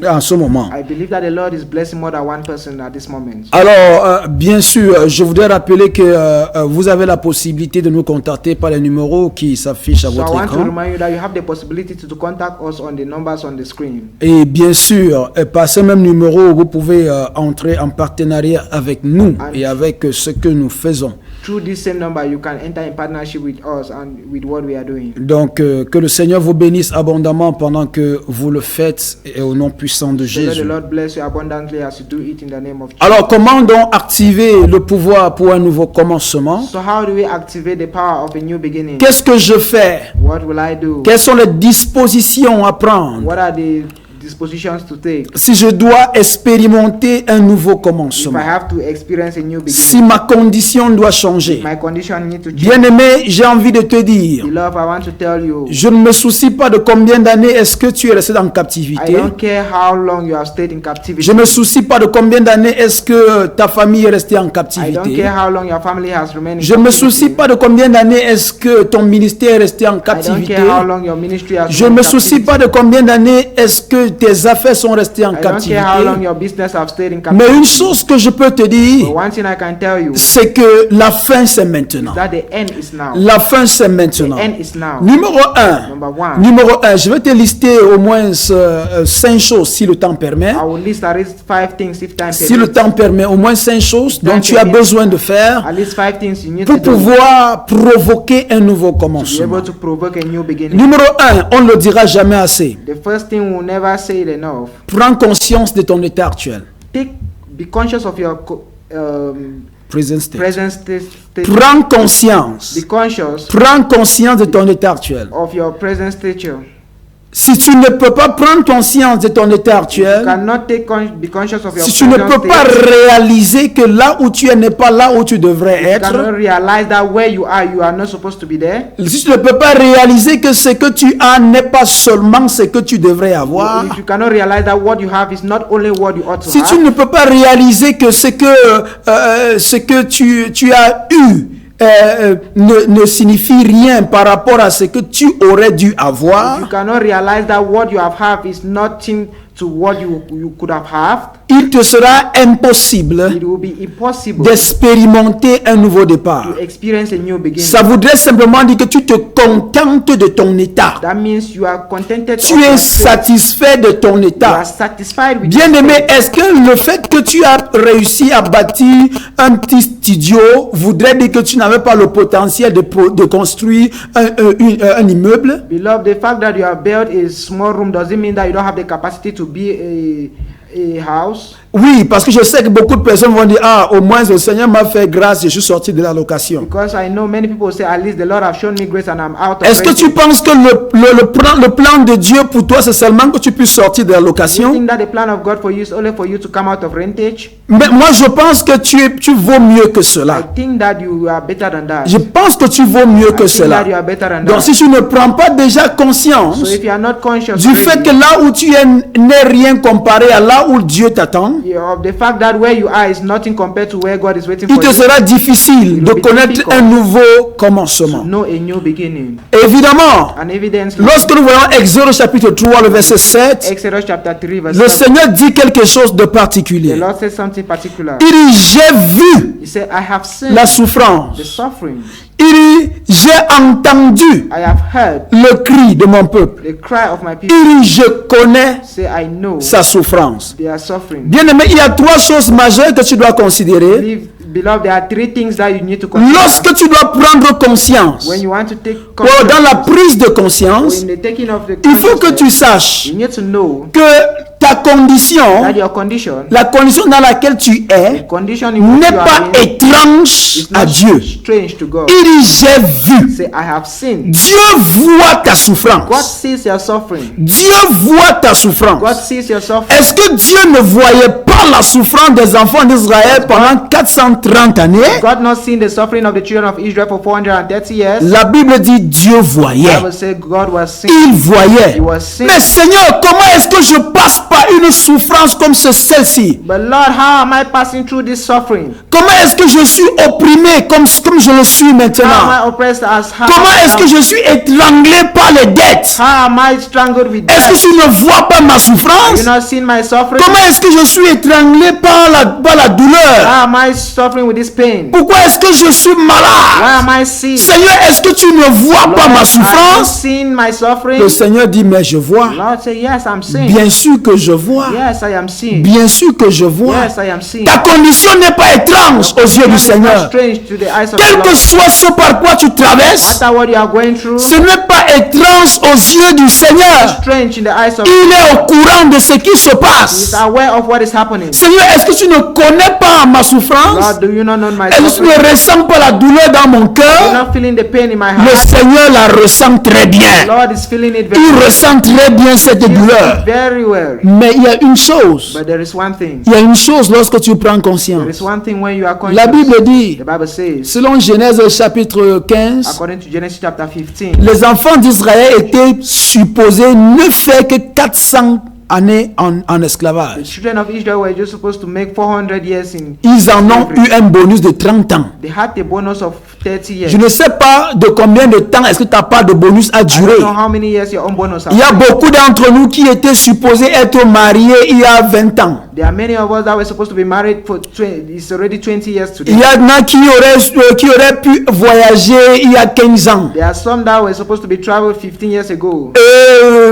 en ce moment. I believe that the Lord is blessing more than one person at this moment. Alors, bien sûr, je voudrais rappeler que vous avez la possibilité de nous contacter par les numéros qui s'affichent à So I votre want to écran. remind you that you have the possibility to contact us on the numbers on the screen. Et bien sûr, par ce même numéro, vous pouvez entrer en partenariat avec nous et avec ce que nous faisons. Through this same number, you can enter in partnership with us and with what we are doing. Donc, que le Seigneur vous bénisse abondamment pendant que vous le faites et au nom puissant de So let the Jésus. Lord bless you abundantly as you do it in the name of Jesus. Alors, comment donc activer le pouvoir pour un nouveau commencement? So how do we activate the power of a new beginning? Qu'est-ce que je fais? What will I do? Quelles sont les dispositions à prendre What are the dispositions to take si je dois expérimenter un nouveau if I commencement? have to experience a new Si beginning? ma condition doit changer? My condition need to change. Bien-aimé, j'ai envie de te dire, Beloved, I want to tell you, je ne me soucie pas de combien d'années est-ce que tu es resté en I captivité. don't care how long you have stayed in captivity. Je ne me soucie pas de combien d'années est-ce que ta famille est restée en I don't captivité. care how long your family has remained in Je ne me captivity. soucie pas de combien d'années est-ce que ton ministère est resté en I don't captivité. care how long your ministry has Je ne remained me in soucie captivity. pas de combien d'années est-ce que tes affaires sont restées en I don't care how captivité. long your business have stayed in Mais captivity. une chose que je peux te But dire, one thing I can tell you c'est que la fin c'est maintenant. that the end is now. La fin c'est The maintenant. end is now. Numéro 1. Number one, Numéro 1, je vais te lister au moins 5 choses si le temps permet. I will list at least 5 things if time Si le permits. temps permet, au moins 5 choses dont tu as besoin de faire At least 5 things you need pour to do pouvoir provoquer un nouveau to be commencement. able to provoke a new beginning. Numéro 1, on ne le dira jamais assez. The first thing we'll never say it enough. Prends conscience de ton état actuel. Be conscious of your Present state. present state. Prends conscience. Be conscious Prends conscience de ton état actuel. of your present stature. Si tu ne peux pas prendre conscience de ton état You actuel, cannot be conscious of your si tu ne present peux pas state, réaliser que là où tu es n'est pas là où tu devrais you cannot être, realize that where you are not supposed to be there. si tu ne peux pas réaliser que ce que tu as n'est pas seulement ce que tu devrais avoir, If you cannot realize that what you have is not only what you ought to si tu have, ne peux pas réaliser que ce que tu as eu ne signifie rien par rapport à ce que tu aurais dû if you avoir, cannot realize that what you have is nothing to what you could have had, il te sera impossible it will be impossible d'expérimenter un nouveau départ. to experience a new beginning. Ça voudrait simplement dire que tu te contentes de ton état. That means you are contented. Tu of es your state. satisfait de ton You état. are satisfied with Bien your aimé, state. est-ce que le fait que tu as réussi à bâtir un petit studio voudrait dire que tu n'avais pas le potentiel de construire un immeuble? Beloved, the fact that you have built a small room doesn't mean that you don't have the capacity to be a house. Oui, parce que je sais que beaucoup de personnes vont dire, ah, au moins le Seigneur m'a fait grâce, je suis sorti de la location. Because I know many people say, at least the Lord have shown me grace and I'm out of Est-ce que tu renting. penses que le plan de Dieu pour toi, c'est seulement que tu puisses sortir de la You location? think that the plan of God for you is only for you to come out of rentage? Mais moi, je pense que tu vaux mieux que I cela. think that you are better than that. Je pense que tu vaux mieux que I think cela. that you are better than Donc, that. si tu ne prends pas déjà conscience So if you are not conscious du fait que already, là où tu es n'est rien comparé à là où Dieu t'attend, of the fact that where you are is nothing compared to where God is waiting il for te you sera difficile de be connaître difficult un nouveau to commencement. know a new beginning. Évidemment, And evidence, lorsque nous voyons Exode chapitre 3, le verset 7, Exodus chapter 3 verse le 7, Seigneur dit quelque chose de the particulier. Lord says something particular. Il dit, j'ai vu He said, I have seen la souffrance. the suffering. Il dit, j'ai entendu I have heard le cri de mon peuple. the cry of my people. Il dit, je connais Say, I know sa souffrance. they are suffering. Bien aimé, il y a trois choses majeures que tu dois considérer Beloved, there are three things that you need to consider lorsque tu dois prendre conscience. when you want to take Ou dans la consciousness, prise de or conscience, in the taking of the il faut que tu consciousness. saches You need to know que ta condition, that your condition, la condition dans laquelle tu es, condition in which n'est you are pas in, étrange is à not Dieu. strange to God. Il dit, j'ai vu. Say, I have seen. Dieu voit ta God souffrance. sees your suffering. Dieu voit ta God souffrance. sees your suffering. Est-ce que Dieu ne voyait pas la souffrance des enfants d'Israël pendant 430 années? God not seen the suffering of the children of Israel for 430 years. La Bible dit Dieu voyait. I will say God was seeing. Il voyait. He was seeing. Mais Seigneur, comment est-ce que je passe par une souffrance comme celle-ci? But Lord, how am I passing through this suffering? Comment est-ce que je suis opprimé comme je le suis How am maintenant? I oppressed as how? Comment est-ce que je suis étranglé par les dettes? How am I strangled with Est-ce que death? tu ne vois pas ma You souffrance? not seen my suffering? Comment est-ce que je suis étranglé par la douleur? How am I suffering with this pain? Pourquoi est-ce que je suis Why malade? am I sick? Seigneur, est-ce que tu ne vois Lord, pas ma have you souffrance? seen my suffering? Le Seigneur dit, mais je vois. Lord say, yes, I'm seeing. Bien sûr que je vois. Yes, I am seeing. Bien sûr que je vois. Yes, I am seeing. Ta condition n'est pas étrange aux yeux du It's not Seigneur. strange to the eyes of the Quel que Lord. soit ce par quoi tu traverses, Matter what you are going through, ce n'est pas étrange aux yeux du Seigneur. strange in the eyes of Il est au courant de ce qui se He's passe. aware of what is happening. Seigneur, est-ce que tu ne connais pas ma souffrance? Lord, do you not know my Est-ce que tu suffering? ne ressens pas la douleur dans mon You're cœur? not feeling the pain in my Le heart. Seigneur la ressent très bien. Lord is feeling it very Il well. ressent très bien cette douleur. Very well. Mais il y a une chose. But there is one thing. Il y a une chose lorsque tu prends There conscience. is one thing when you are conscious. La Bible dit, The Bible says, selon Genèse chapitre 15, according to Genesis chapter 15, les enfants d'Israël étaient supposés ne faire que 400 années en the esclavage. children of Israel were just supposed to make 400 years in. Ils en ont eu un bonus de 30 ans. They had the bonus of 30 years. Je ne sais pas de combien de temps est-ce que tu n'as pas de bonus à I durer. don't know how many years your own bonus Il y a are. beaucoup d'entre nous qui étaient supposés être mariés il y a 20 ans. There are many of us that were supposed to be married for 20. It's already 20 years today. Il y en a qui auraient pu voyager il y a 15 ans. There are some that were supposed to be traveled 15 years ago.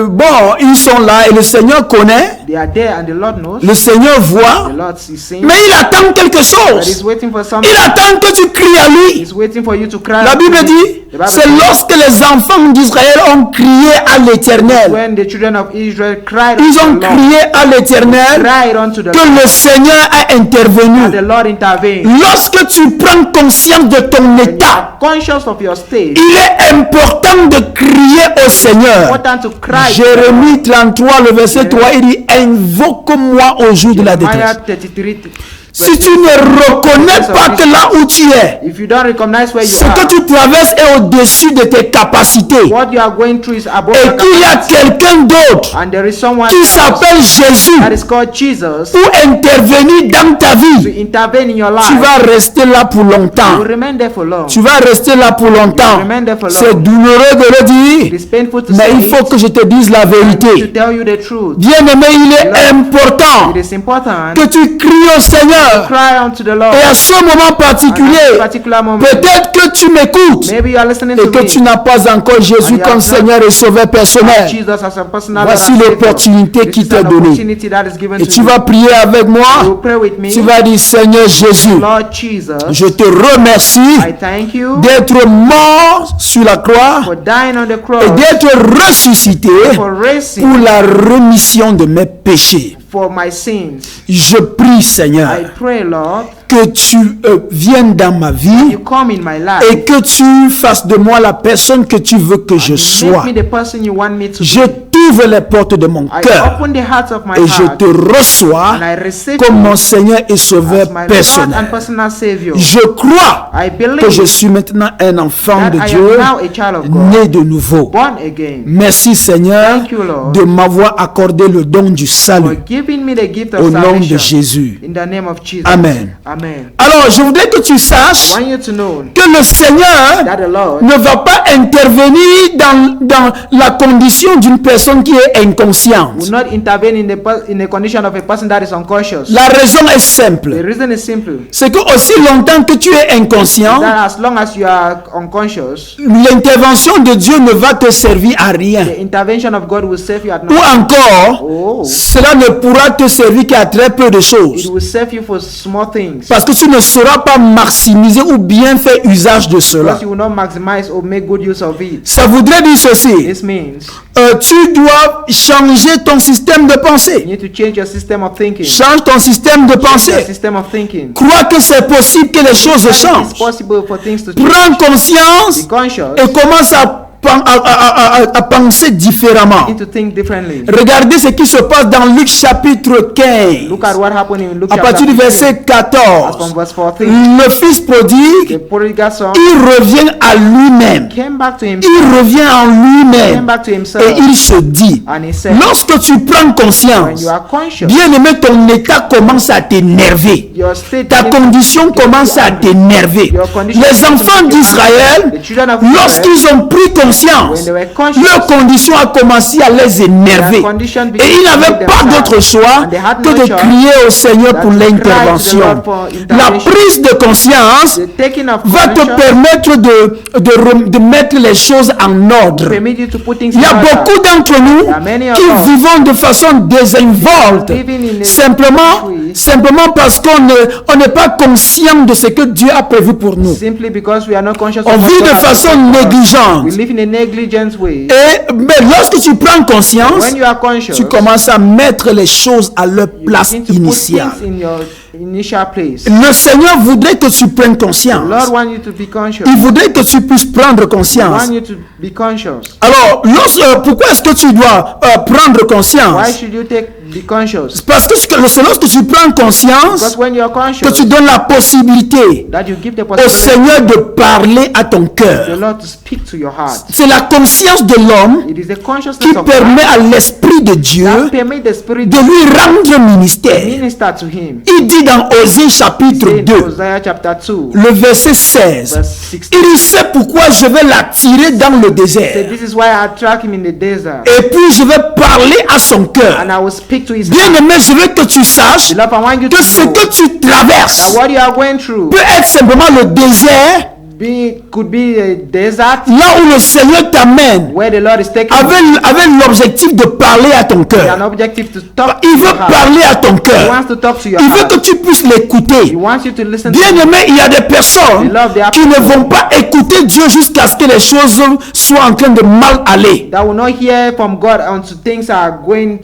Bon, ils sont là et le Seigneur connaît, They are there and the Lord knows. le Seigneur voit, The Lord is seeing. mais il attend quelque But He's chose. waiting for something. Il attend que tu cries à lui. He's waiting waiting for you to cry. La Bible dit, The Bible c'est says, lorsque les enfants d'Israël ont crié à l'Éternel, when the children of Israel cried ils ont unto the Lord, crié à l'Éternel cried unto the que Lord, le Seigneur a and intervenu. the Lord intervened. Lorsque tu prends conscience de ton When you état, are conscious of your state, il est important de crier au Seigneur. important to cry. Jérémie 33, le verset 3, il dit, invoque-moi au jour de la Jeremiah détresse. 33. Si tu ne reconnais pas que là où tu es, If you don't recognize where you ce que are, tu traverses est au-dessus de tes capacités, what you are going through is above et your qu'il y a capacity, quelqu'un d'autre and there is someone qui else s'appelle Jésus that is called Jesus pour intervenir dans ta to vie, intervene in your life. tu vas rester là pour You longtemps. will remain there for long. Tu vas rester là pour longtemps. remain there for long. C'est douloureux de le It dire, is painful to mais say il faut it, que je te dise la and to vérité. tell you the truth. Bien-aimé, il est important It is important que tu cries au Seigneur. cry unto the Lord. Et à ce moment And at this particulier, particular moment, peut-être que tu m'écoutes maybe you are listening et to que me. tu n'as pas encore Jésus And you comme have Seigneur et Sauveur personnel. Jesus as a personal Voici Lord and Savior. l'opportunité This qui is t'est an donnée. opportunity that is given Et to tu you. vas prier avec You will moi. pray with me. Tu vas dire, Seigneur Jésus, Lord Jesus, je te remercie I thank you d'être mort sur la croix for dying on the et cross, d'être ressuscité for raising, pour la rémission de mes péchés. for my sins. Je prie, I Seigneur, pray, Lord, que tu viennes dans ma vie you come in my life et que tu fasses de moi la personne que tu veux que je and sois. make me the person you want me to Je be. t'ouvre les portes de mon I cœur open the heart of my et je heart te reçois and I receive comme you mon Seigneur et Sauveur as my Lord and personnel. personal Savior. Je crois I que believe je suis maintenant un enfant that de I Dieu, am now a child of God, né de nouveau. born again. Merci Seigneur Thank you, Lord, de m'avoir accordé le don du for salut giving me the gift of au nom de salvation. Jésus. In the name of Jesus. Amen. Amen. Alors, je voudrais que tu saches I want you to know que le Seigneur that the Lord ne va pas intervenir dans la condition d'une personne qui est inconsciente. will not intervene in the condition of a person that is unconscious. La raison est The simple. reason is simple. C'est que aussi longtemps que tu es inconscient, That as long as you are unconscious, l'intervention de Dieu ne va te servir à rien. the intervention of God will save you at Ou nothing. encore, Oh, cela ne pourra te servir qu'à très peu de it choses. will save you for small things. Parce que tu ne sauras pas maximiser ou bien faire usage de cela. Because you will not maximize or make good use of it. Ça voudrait dire ceci. This means Tu dois changer ton système de you pensée. need to change your system of thinking. Change ton système de Change your pensée. system of thinking. Crois que c'est possible que les choses It's changent. possible for things to change. Prends conscience Be conscious. et commence à penser différemment. You need to think differently. Regardez ce qui se passe dans Luc chapitre 15. Look at what happened in Luke À chapter partir du 15, verset from 14. verse 14. Le fils The prodigue, prodigal son il revient à lui-même. came back to himself. Il revient en Came lui-même. back to Et himself. il se dit, And he said, lorsque tu prends when conscience, you are conscious, bien aimé, ton état commence à t'énerver. your state Ta condition commence à t'énerver. Les enfants d'Israël, the children of Israel, lorsqu'ils ont pris when conscience, they were conscious, leur condition a commencé à les énerver. their condition Et began ils to n'avaient make pas them d'autre sad. choix And they had que no de choice crier au Seigneur than pour to cry to the l'intervention. Lord for La intervention. prise de conscience The taking of va te conscience permettre de mettre les choses en ordre. permit you to put things Il y a in order. beaucoup d'entre nous There are many of qui us vivons de façon désinvolte, living in a simplement, way. simplement parce qu'on n'est pas conscient de ce que Dieu a prévu pour nous. Simply because we are not conscious On of what vit God de has façon done for us. négligente. We live in a negligent way. Mais lorsque tu prends conscience, When you are conscious, tu commences à mettre les choses à leur you place begin to put initiale. things in your initial place. Le Seigneur voudrait que tu prennes The conscience. Lord wants you to be conscious. Il voudrait que tu puisses prendre He conscience. wants you to be conscious. Alors, pourquoi est-ce que tu dois prendre Why conscience? should you be conscious? Parce que c'est lorsque tu prends conscience Because when you are que conscious, tu donnes la possibilité that you give the au possibility Seigneur de parler à ton to the cœur. Lord to speak to your heart. C'est la conscience de l'homme It is the qui consciousness of permet God à l'Esprit de Dieu that permit the Spirit de to lui rendre ministère. minister to him. Il dit dans Osée chapitre In 2, Hosea chapter 2, le verset 16, verse 16. il dit, c'est pourquoi je vais l'attirer dans le Say, désert. this is why I attract him in the desert, Et puis je vais parler à son cœur. and I will speak to his Bien heart. aimé, je veux que tu saches Beloved, I want you to que ce know que tu that traverses what you are going through peut être simplement le désert could be a desert là où le Seigneur t'amène where the Lord is taking avec l'objectif de parler à ton an cœur. objective to talk Il to veut your heart. parler à ton He cœur. wants to talk to your Il veut heart. que tu puisses He l'écouter. wants you to listen to Bien him. aimé, il y a des personnes qui ne vont pas écouter Dieu jusqu'à ce que les choses soient en train de mal aller. That will not hear from God until things are going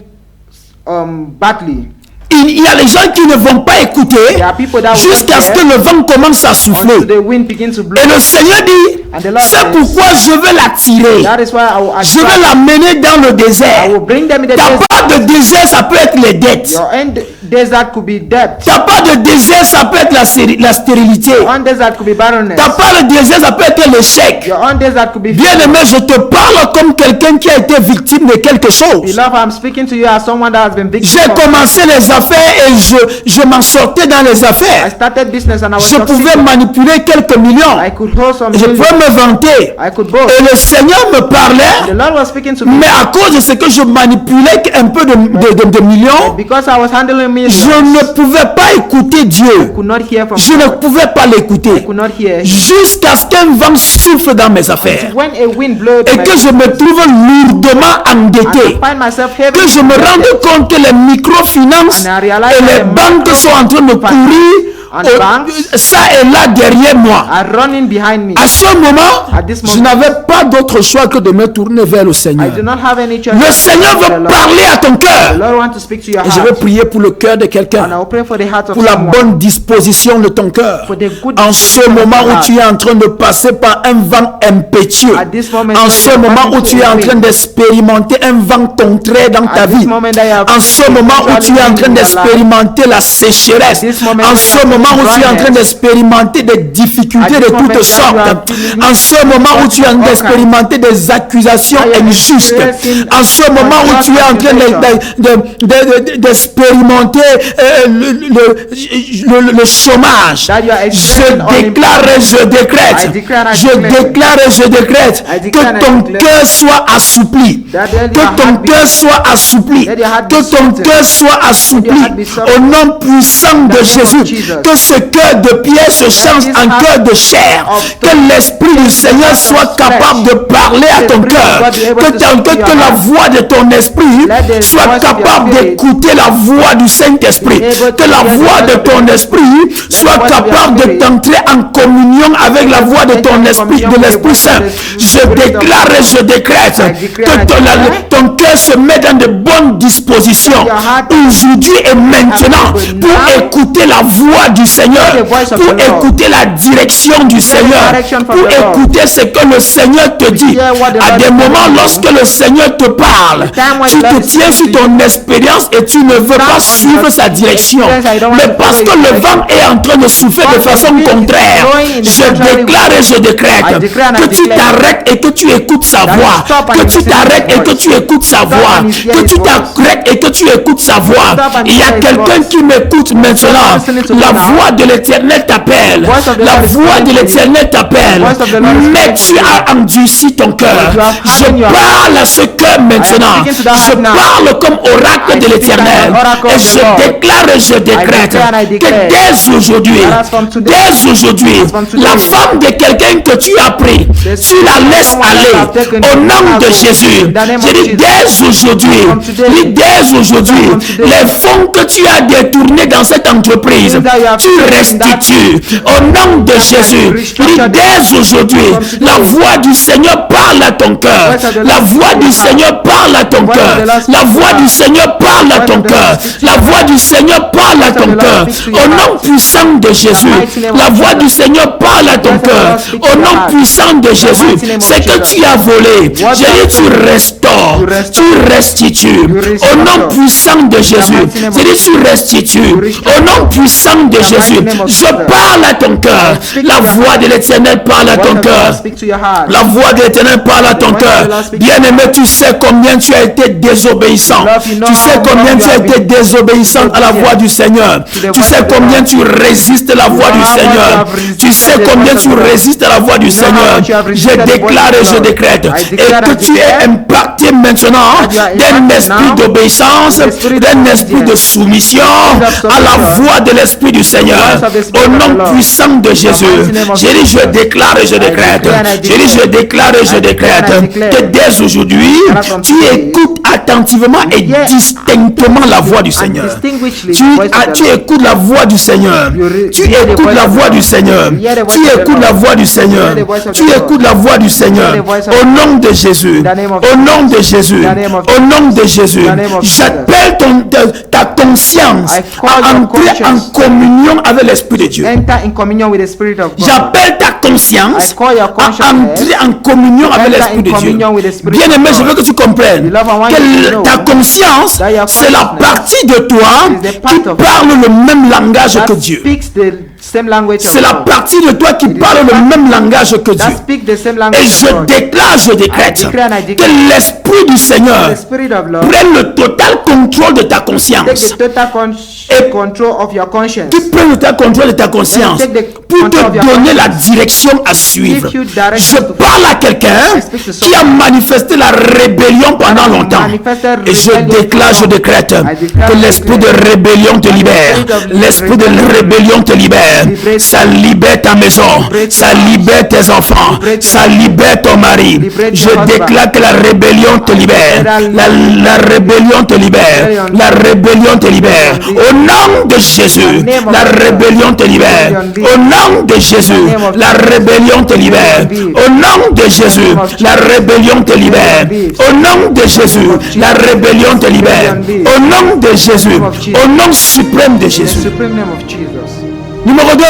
badly. Il y a les gens qui ne vont pas écouter There are people that will jusqu'à ce que le vent commence à souffler. until the wind begins to blow. Et le Seigneur dit, And the Lord c'est says, pourquoi je vais l'attirer. that is why I will Je vais attract. l'amener dans le I désert. will bring them in the Ta desert. part de désert, ça peut être les dettes. Your end desert could be death. Ta part de désert, ça peut être la stérilité. Your own desert could be barrenness. Ta part de désert, ça peut être l'échec. Your own desert could be Bien aimé, je te parle comme quelqu'un qui a été victime de quelque chose. Beloved, I'm speaking to you as someone that has been victim J'ai of commencé les affaires et je m'en sortais dans les I affaires. started business and I was Je pouvais succeeding. manipuler quelques millions. I could hold some Je millions. pouvais me vanter. I could boast. Et le Seigneur me The parlait, Lord was speaking to me mais à cause de ce que je manipulais un peu de millions, because I was handling millions. je ne pouvais pas écouter Dieu. Could not hear from Je ne God. pouvais pas l'écouter. Could not hear. Jusqu'à ce qu'un vent souffle dans mes affaires. When a wind blows Et que je me trouve lourdement endetté. I find myself heavy. Que je me rende compte que les microfinances And I realize et les that the banques sont en train de courir and banks ça est là derrière moi. are running behind me. À ce moment, At this je moment, n'avais pas d'autre choix que de me tourner vers le I Seigneur. do not have any choice. Le Seigneur The veut Lord. parler à ton The cœur. Lord wants to speak to your Et je vais heart. prier pour le cœur de And I quelqu'un, will pray for the heart of pour la someone. bonne disposition de ton cœur. For the good En ce disposition of moment your où heart. tu es en train de passer par un vent impétueux, At this moment, en when ce you are moment où passing tu es en through a train wind. d'expérimenter un vent contraire dans ta At this vie, moment that you are en ce moment où tu es en train d'expérimenter la sécheresse, At this moment en when ce you are moment où tu es en train dryness. d'expérimenter des difficultés At de this moment toutes that you are sortes, feeling en ce moment où tu es en train all d'expérimenter des accusations I am injustes, experiencing en ce moment où tu es en train d'expérimenter le chômage, That you are je experiencing déclare et je décrète, I declare and I je declare. déclare et je décrète I declare and que I ton declare. cœur soit assoupli, That let que your ton heart be- cœur soit assoupli, Let your heart be que ton softened. cœur soit assoupli Let your heart be softened. au nom puissant de In the name of Jésus, Jesus. que ce cœur de pierre se change this en heart cœur de chair, of que l'Esprit du Seigneur heart of soit flesh. capable de parler à The ton Spirit of cœur, God be able to speak to que your la heart. voix de ton esprit Let the soit voice of your capable spirit d'écouter la voix du Saint-Esprit, be able to que la hear the voix voice de of ton your esprit soit voice of your capable de spirit. t'entrer en communion avec la voix de ton esprit, de l'Esprit Saint. Je déclare et je décrète que ton cœur se met dans de bonnes dispositions aujourd'hui et maintenant pour écouter la voix du Seigneur, pour écouter la direction du Seigneur, pour écouter ce que le Seigneur te dit. À des moments, lorsque le Seigneur te parle, tu te tiens sur ton expérience et tu ne veux pas suivre sa direction. Mais parce que le vent est en train de souffler de façon contraire, je déclare et je décrète que tu t'arrêtes et que tu écoutes sa voix, que tu t'arrêtes et que tu écoutes sa voix, que tu t'arrêtes et que tu écoutes sa voix. Il y a quelqu'un qui m'écoute maintenant. La voix de l'Éternel t'appelle. La voix de l'Éternel t'appelle. Mais tu as endurci ton cœur. Je parle à ce cœur maintenant. Je parle comme oracle de l'Éternel. Et je déclare et je décrète que dès aujourd'hui, la femme de quelqu'un que tu as pris, tu la laisses aller au nom de Jésus. Je dis dès aujourd'hui, les fonds que tu as détournés dans cette entreprise, tu restitues au nom de Jésus. Je dis dès aujourd'hui, la voix du Seigneur parle à ton cœur. La voix du Seigneur parle à ton cœur. La voix du Seigneur parle à ton cœur. La voix du Seigneur parle à ton cœur. Au nom puissant de Jésus. La voix du Seigneur parle à ton cœur. Au nom puissant de Jésus. Ce que tu as volé, j'ai dit tu restaures, tu restitues. Au nom puissant de Jésus. J'ai dit tu restitues. Au nom puissant de Jésus. Je parle à ton cœur. La voix de l'Éternel parle à ton cœur. La voix de l'Éternel parle à ton cœur. Bien-aimé, tu sais combien tu as été désobéissant. Tu sais combien tu as été désobéissant à la voix du Seigneur. Tu sais combien tu résistes à la voix du Seigneur. Tu sais combien tu résistes à la voix du Seigneur. Je déclare et je décrète. Et que tu es impacté maintenant maintenant d'un esprit d'obéissance, d'un esprit de soumission à la voix de l'Esprit du Seigneur. Au nom puissant de Jésus, j'ai dit, je déclare et je décrète. J'ai dit, je déclare et je décrète que dès aujourd'hui, tu écoutes attentivement et distinctement la voix du Seigneur. Tu écoutes la voix du Seigneur. Tu écoutes la voix du Seigneur. Tu écoutes la voix du Seigneur. Tu écoutes la voix du Seigneur. Au nom de Jésus. Au nom de Jésus. Au nom de Jésus. J'appelle ta conscience à entrer en communion avec l'Esprit de Dieu. J'appelle ta conscience à entrer en communion avec l'Esprit de Dieu. Bien aimé, je veux que tu comprennes que ta conscience, c'est la partie de toi qui parle le même langage que Dieu. C'est la partie de toi qui parle le même langage que Dieu. Et je déclare, je décrète que l'Esprit du Seigneur prenne le total contrôle de ta conscience. Et qui prenne le total contrôle de ta conscience pour te donner la direction à suivre. Je parle à quelqu'un qui a manifesté la rébellion pendant longtemps. Et je déclare, je décrète que l'esprit de rébellion te libère. L'esprit de rébellion te libère. Ça libère ta maison, ça libère tes enfants, ça libère ton mari. Je déclare que la rébellion te libère. La rébellion te libère. La rébellion te libère. Au nom de Jésus, la rébellion te libère. Au nom de Jésus, la rébellion te libère. Au nom de Jésus, la rébellion te libère. Au nom de Jésus, la rébellion te libère. Au nom de Jésus, au nom suprême de Jésus. Numéro 2.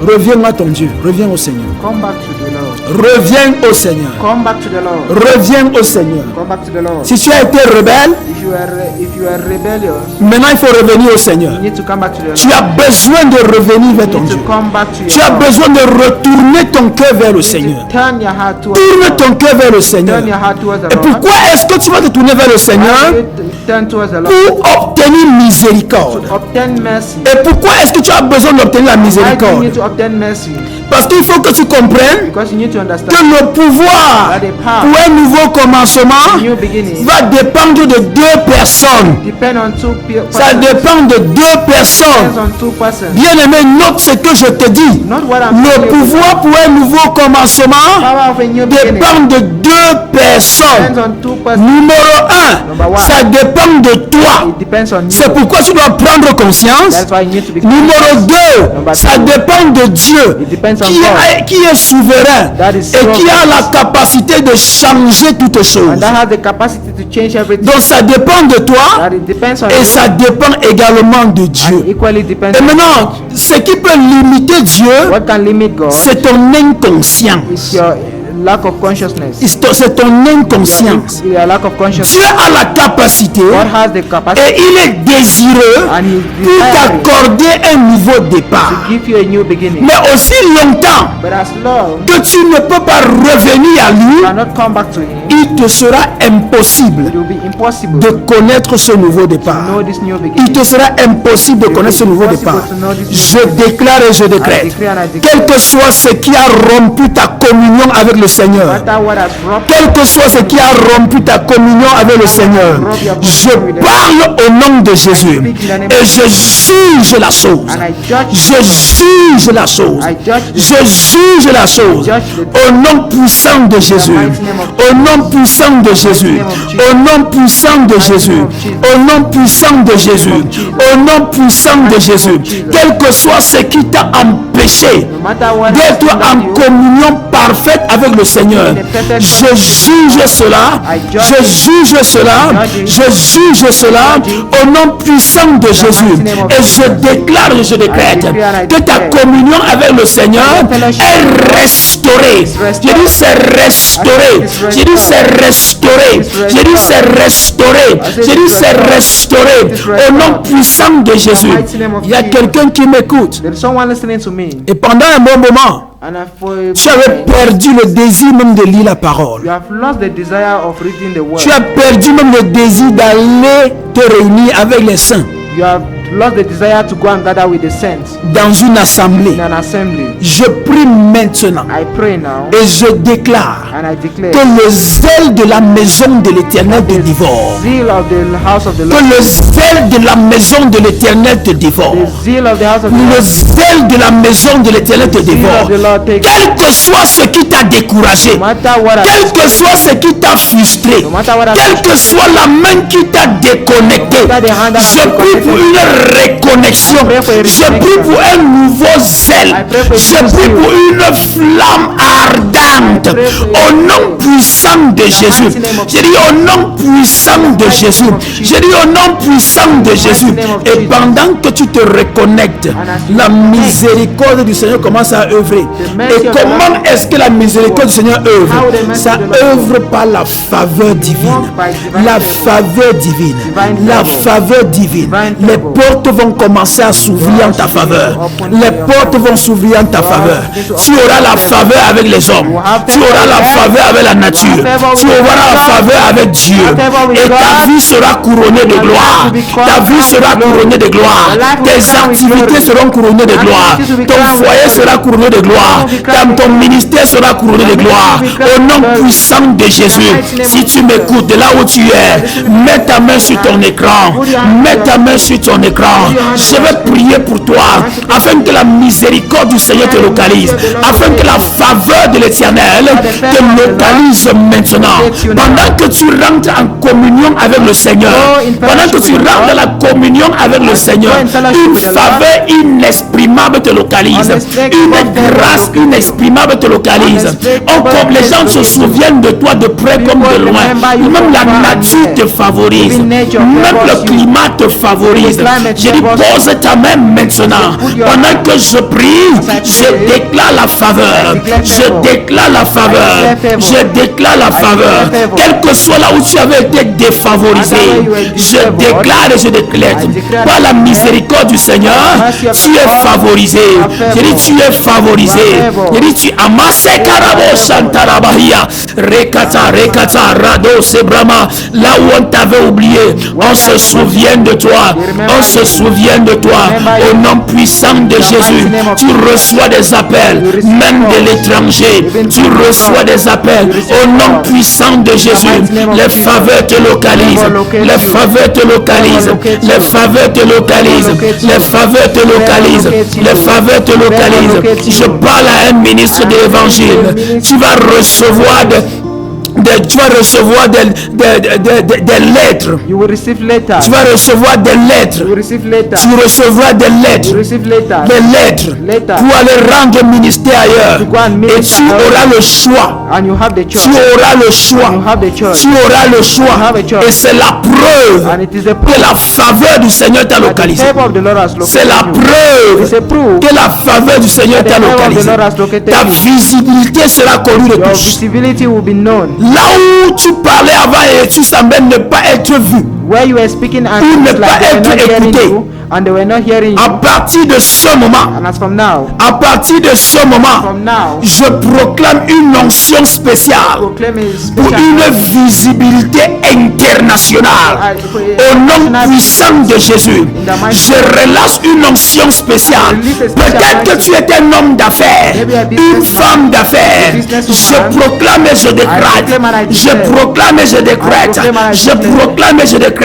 Reviens à ton Dieu, reviens au Seigneur. Come back to the Lord. Reviens au Seigneur. Come back to the Lord. Reviens au Seigneur. Come back to the Lord. Si tu as été rebelle, If you are rebellious, maintenant il faut revenir au Seigneur. you need to come back to the Lord. Tu as besoin de revenir vers You ton need Dieu. to come back to your Tu as Lord. besoin de retourner ton cœur vers le Seigneur. Turn your heart towards Tourne the ton Lord. cœur vers le Seigneur. Turn your heart towards the Et Lord. pourquoi est-ce que tu vas te tourner vers le Seigneur? Why do you turn towards the Lord? Pour obtenir miséricorde. Obtain mercy. Et pourquoi est-ce que tu as besoin d'obtenir la Why do you miséricorde? need to obtain mercy? Parce qu'il faut que tu comprennes Because you need to understand que le pouvoir that the power pour un nouveau commencement new beginning va dépendre de deux personnes. depend on two Ça persons. dépend de deux Depends personnes. on two persons. Bien aimé, note ce que je te dis. Not what I'm Le telling you. pouvoir pour un nouveau commencement Power of a new beginning dépend de deux personnes. depends on two persons. Numéro Number 1, one. ça dépend de toi. It depends on C'est you. pourquoi tu dois prendre conscience. That's why you need to be Numéro 2, Number ça two. dépend de Dieu It depends on qui est souverain That is et qui a la capacité de changer toutes choses. and that has the capacity to change everything. Donc ça dépend de toi That it depends on et you. ça dépend également de And Dieu. equally depends Et on maintenant, ce qui peut limiter Dieu, what can limit God c'est ton inconscience. is your lack of consciousness. C'est ton inconscience. Your lack of consciousness. Dieu a la capacité God has the capacity et il est désireux and He pour desires t'accorder un nouveau départ. to give you a new beginning. Mais aussi longtemps But as long que tu ne peux pas revenir à you lui, cannot come back to Him, il te sera impossible it will be impossible de connaître ce nouveau to départ. know this new Il beginning. te sera impossible de connaître ce nouveau départ. Je déclare et je décrète, quel que soit ce qui a rompu ta communion avec le No Seigneur, matter what has robbed quel que soit ce qui a rompu ta communion avec le Seigneur, je parle au nom de Jésus et je juge la chose. and I judge Je juge la chose. Je juge la chose au nom puissant de Jésus. Au nom puissant de Jésus. Au nom puissant de Jésus. Au nom puissant de Jésus. Au nom puissant de Jésus. Quel que soit ce qui t'a empêché no matter what has d'être en hindered you, communion parfaite avec le Seigneur, je juge cela. Je juge cela. Je juge cela au nom puissant de Jésus. Et je déclare et je décrète que ta communion avec le Seigneur est restaurée. Je dis c'est restauré. Je dis c'est restauré. Je dis c'est restauré. Je dis c'est restauré au nom puissant de Jésus. Il y a quelqu'un qui m'écoute. there is someone listening to me, Et pendant un bon moment, and for a tu avais moment, perdu le désir même de lire la parole. you have lost the desire of reading the word. Tu as perdu même le désir d'aller te réunir avec les saints. You have lost the desire to go and gather with the saints dans une assemblée. in an assembly. Je prie maintenant I pray now et je déclare and I declare que le zèle de la maison de l'Éternel te dévore. zeal of the house of the Que Lord, le zèle de la maison de l'Éternel te dévore. the zeal of the house of the Le Lord, zèle de la maison de l'Éternel te the zeal dévore. of the Lord take Quel que soit ce qui t'a découragé, no matter what quel has, que soit ce qui t'a frustré, no matter what quelle has, que soit la main qui t'a déconnecté, je prie pour une reconnexion, je prie pour un nouveau zèle, je prie pour une flamme ardente au nom puissant de Jésus. Je dis au nom puissant de Jésus. Je dis au nom puissant de Jésus. Et pendant que tu te reconnectes, la miséricorde du Seigneur commence à œuvrer. Et comment est-ce que la miséricorde du Seigneur œuvre? Ça œuvre par la faveur divine. La faveur divine. La faveur divine. Les portes vont commencer à s'ouvrir en ta faveur. Les portes vont s'ouvrir en ta faveur. Tu auras la faveur avec les hommes. Tu auras la faveur avec la nature. Tu auras la faveur avec Dieu. Et ta vie sera couronnée de gloire. Ta vie sera couronnée de gloire. Tes activités seront couronnées de gloire. Ton foyer sera couronné de gloire. Ton ministère sera couronné de gloire. Au nom puissant de Jésus. Si tu m'écoutes de là où tu es, mets ta main sur ton écran. Mets ta main sur ton écran. Je vais prier pour toi afin que la miséricorde du Seigneur te localise. Afin que la faveur de l'Éternel te localise maintenant. Pendant que tu rentres en communion avec le Seigneur, pendant que tu rentres dans la communion avec le Seigneur, une faveur inexprimable te localise. Une grâce inexprimable te localise. Oh, comme les gens se souviennent de toi de près comme de loin. Même la nature te favorise. Même le climat te favorise. Je dis, pose ta main maintenant. Pendant que je prie, je déclare la faveur. Je déclare la faveur. Je déclare la faveur. Quel que soit là où tu avais été défavorisé, je déclare et je déclare. Par la miséricorde du Seigneur, tu es favorisé. Je dis, tu es favorisé. Je dis, tu amassé Karabo Santarabahia. Rekata, Rado, Sebrama. Là où on t'avait oublié, on se souvient de toi. On se souvient de toi. Au nom puissant de Jésus, tu reçois des appels, même de l'étranger. Tu reçois des appels. Au nom puissant de Jésus, les faveurs te localisent. Les faveurs te localisent. Les faveurs te localisent. Les faveurs te localisent. Les faveurs te localisent. Je parle à un ministre de l'évangile. Tu vas recevoir tu vas recevoir des lettres. you will receive letters. Tu vas recevoir des lettres. You will receive letters. Tu recevras des lettres. You will receive letters. Des lettres pour aller rendre ministère ailleurs. Et tu auras le choix. And you have the choice. Tu auras le choix. You have the choice. Tu auras le choix. You have a choice. Et c'est la preuve And it is the que la faveur du Seigneur t'a that the localisé. favor of the Lord has located C'est la you. It's a preuve proof que la faveur du Seigneur that the t'a favor of the localisé. Lord has located Ta you. visibilité sera connue de Your tous. visibility will be known. Là où tu parlais avant et tu semblais ne pas être vu, Where you were speaking and Ou ne it's like pas they were être not hearing écouté. you, and they were not hearing à you. partir de ce moment, And as from now, from now, je proclame une onction spéciale proclaim a pour special une visibilité internationale. Au nom puissant de Jésus, je relâche une onction spéciale. Peut-être que tu es un homme d'affaires, une femme d'affaires. Je proclame et je décrète. Je proclame et je décrète. Je proclame et je décrète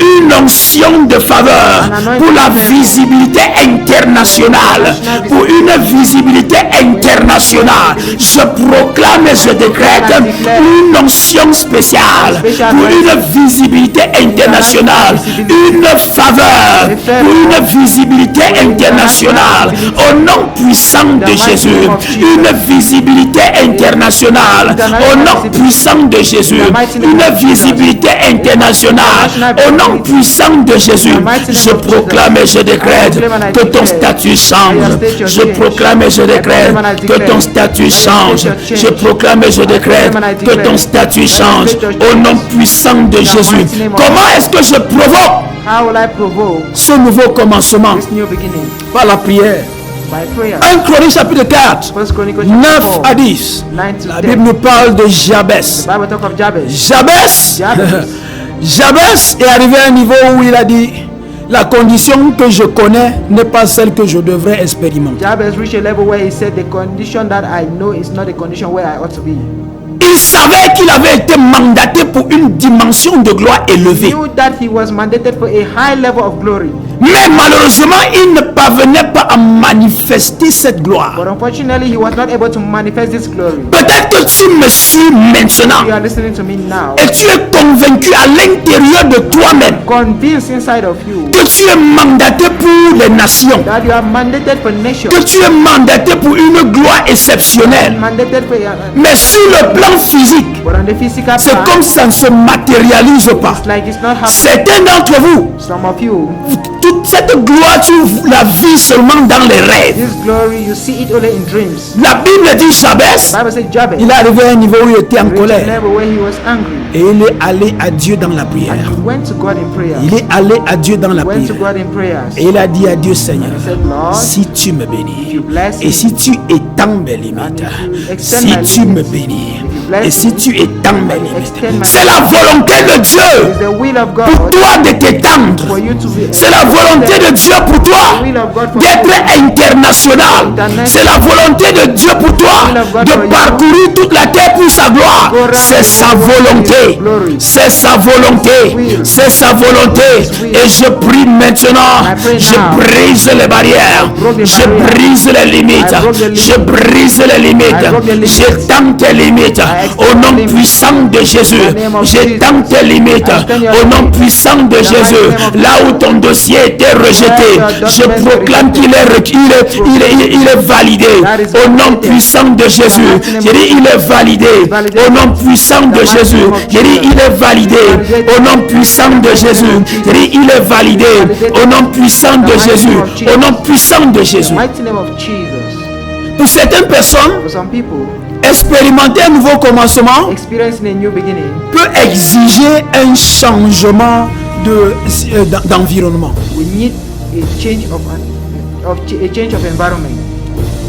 une onction de faveur pour la visibilité internationale. Pour une visibilité internationale. Je proclame et je décrète une onction spéciale pour une visibilité internationale. Une faveur pour une visibilité internationale. Au nom puissant de Jésus. Une visibilité internationale. Au nom puissant de Jésus. Une visibilité internationale. Au nom puissant de Jésus. Je proclame et je décrète que ton statut change. Je proclame et je décrète que ton statut change. Je proclame et je décrète que ton statut change. Au nom puissant de Jésus. Comment est-ce que je provoque how will I provoke ce nouveau commencement? this new beginning? Par la prière. By prayer. 1 Chronique chapitre 4, 1 Chronicles 9 chapter 4, à 10. 9 to La 10. Bible nous parle de Jabès. Bible talk of Jabez. Jabès Jabez. Jabès est arrivé à un niveau où il a dit, La condition que je connais n'est pas celle que je devrais expérimenter. Jabez reached a level where he said, the condition that I know is not the condition where I ought to be. Il savait qu'il avait été mandaté pour une dimension de gloire He élevée. knew that he was mandated for a high level of glory. Mais malheureusement, il ne parvenait pas à manifester cette gloire. But unfortunately, he was not able to manifest this glory. Peut-être que tu me suis maintenant You are listening to me now. et tu es convaincu à l'intérieur de toi-même Convinced inside of you que tu es mandaté pour les nations, that you are mandated for nations. que tu es mandaté pour une gloire exceptionnelle. Mandated for Mais sur le plan physique, but on the physical c'est part, comme ça ne se matérialise pas. it's like it's not happening. Certains d'entre vous, Some of you, toute cette gloire, tu la vis seulement dans les rêves. this glory, you see it only in dreams. La Bible dit Jabez, Bible says Jabez il est arrivé à un niveau où il était en reached a colère. level where he was angry. Et il est allé à Dieu dans la prière. He went to God in prayer. Il est allé à Dieu dans la Went to prière. God in prayers. Et il a dit à Dieu, Seigneur, He said, Lord, si tu me bénis, you bless et me, si tu étends mes limites, extend si my tu me limits, bénis, bless et si me, tu étends mes extend limites, my c'est la volonté de it's Dieu the will of pour God toi de t'étendre. for you to be. C'est la volonté de Dieu pour toi The will of God for d'être you. international. C'est la volonté de Dieu pour toi de parcourir toute la terre pour sa gloire. C'est sa volonté. C'est sa volonté. C'est sa volonté. Et je prie maintenant. Je brise les barrières. Je brise les limites. Je brise les limites. J'étends tes limites. Au nom puissant de Jésus. J'étends tes limites. Au nom puissant de Jésus. Là où ton dossier était rejeté, je proclame qu'il est validé. Au nom puissant de Jésus. J'ai dit il est validé. Au nom puissant de Jésus. J'ai dit il est validé. Au nom puissant de Jésus. J'ai dit il est validé. Au nom puissant de Jésus. Au nom puissant de Jésus. Mighty name of Jesus. Pour certaines personnes, For some people, expérimenter un nouveau commencement experiencing a new beginning peut exiger un changement d'environnement. we need a change a change of environment.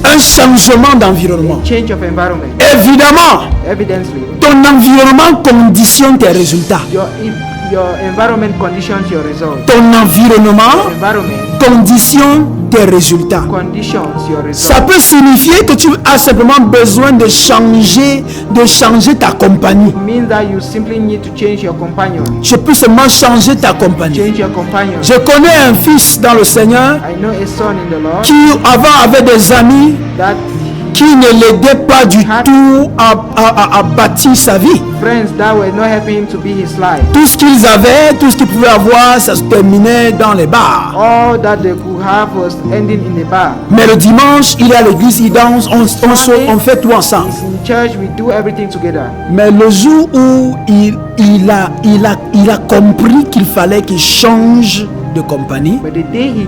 Un changement d'environnement. Change of environment. Évidemment, Evidently, ton environnement conditionne tes résultats. your environment conditions your results. Ton environnement Environment conditionne tes résultats. conditions your Ça results. peut signifier que tu as simplement besoin de changer ta compagnie. It means that you simply need to change your companion. Je peux seulement changer ta compagnie. Change your companion. Je connais un fils dans le Seigneur I know a son in the Lord qui avant avait des amis that qui ne l'aidaient pas du tout à bâtir sa vie. friends that were not helping him to be his life. Tout ce qu'ils avaient, tout ce qu'ils pouvaient avoir, ça se terminait dans les bars. All that they could have was ending in the bar. Mais le dimanche, il est à l'église, il danse, on fait tout ensemble. It's in church, we do everything together. Mais le jour où il a compris qu'il fallait qu'il change de compagnie, But the day he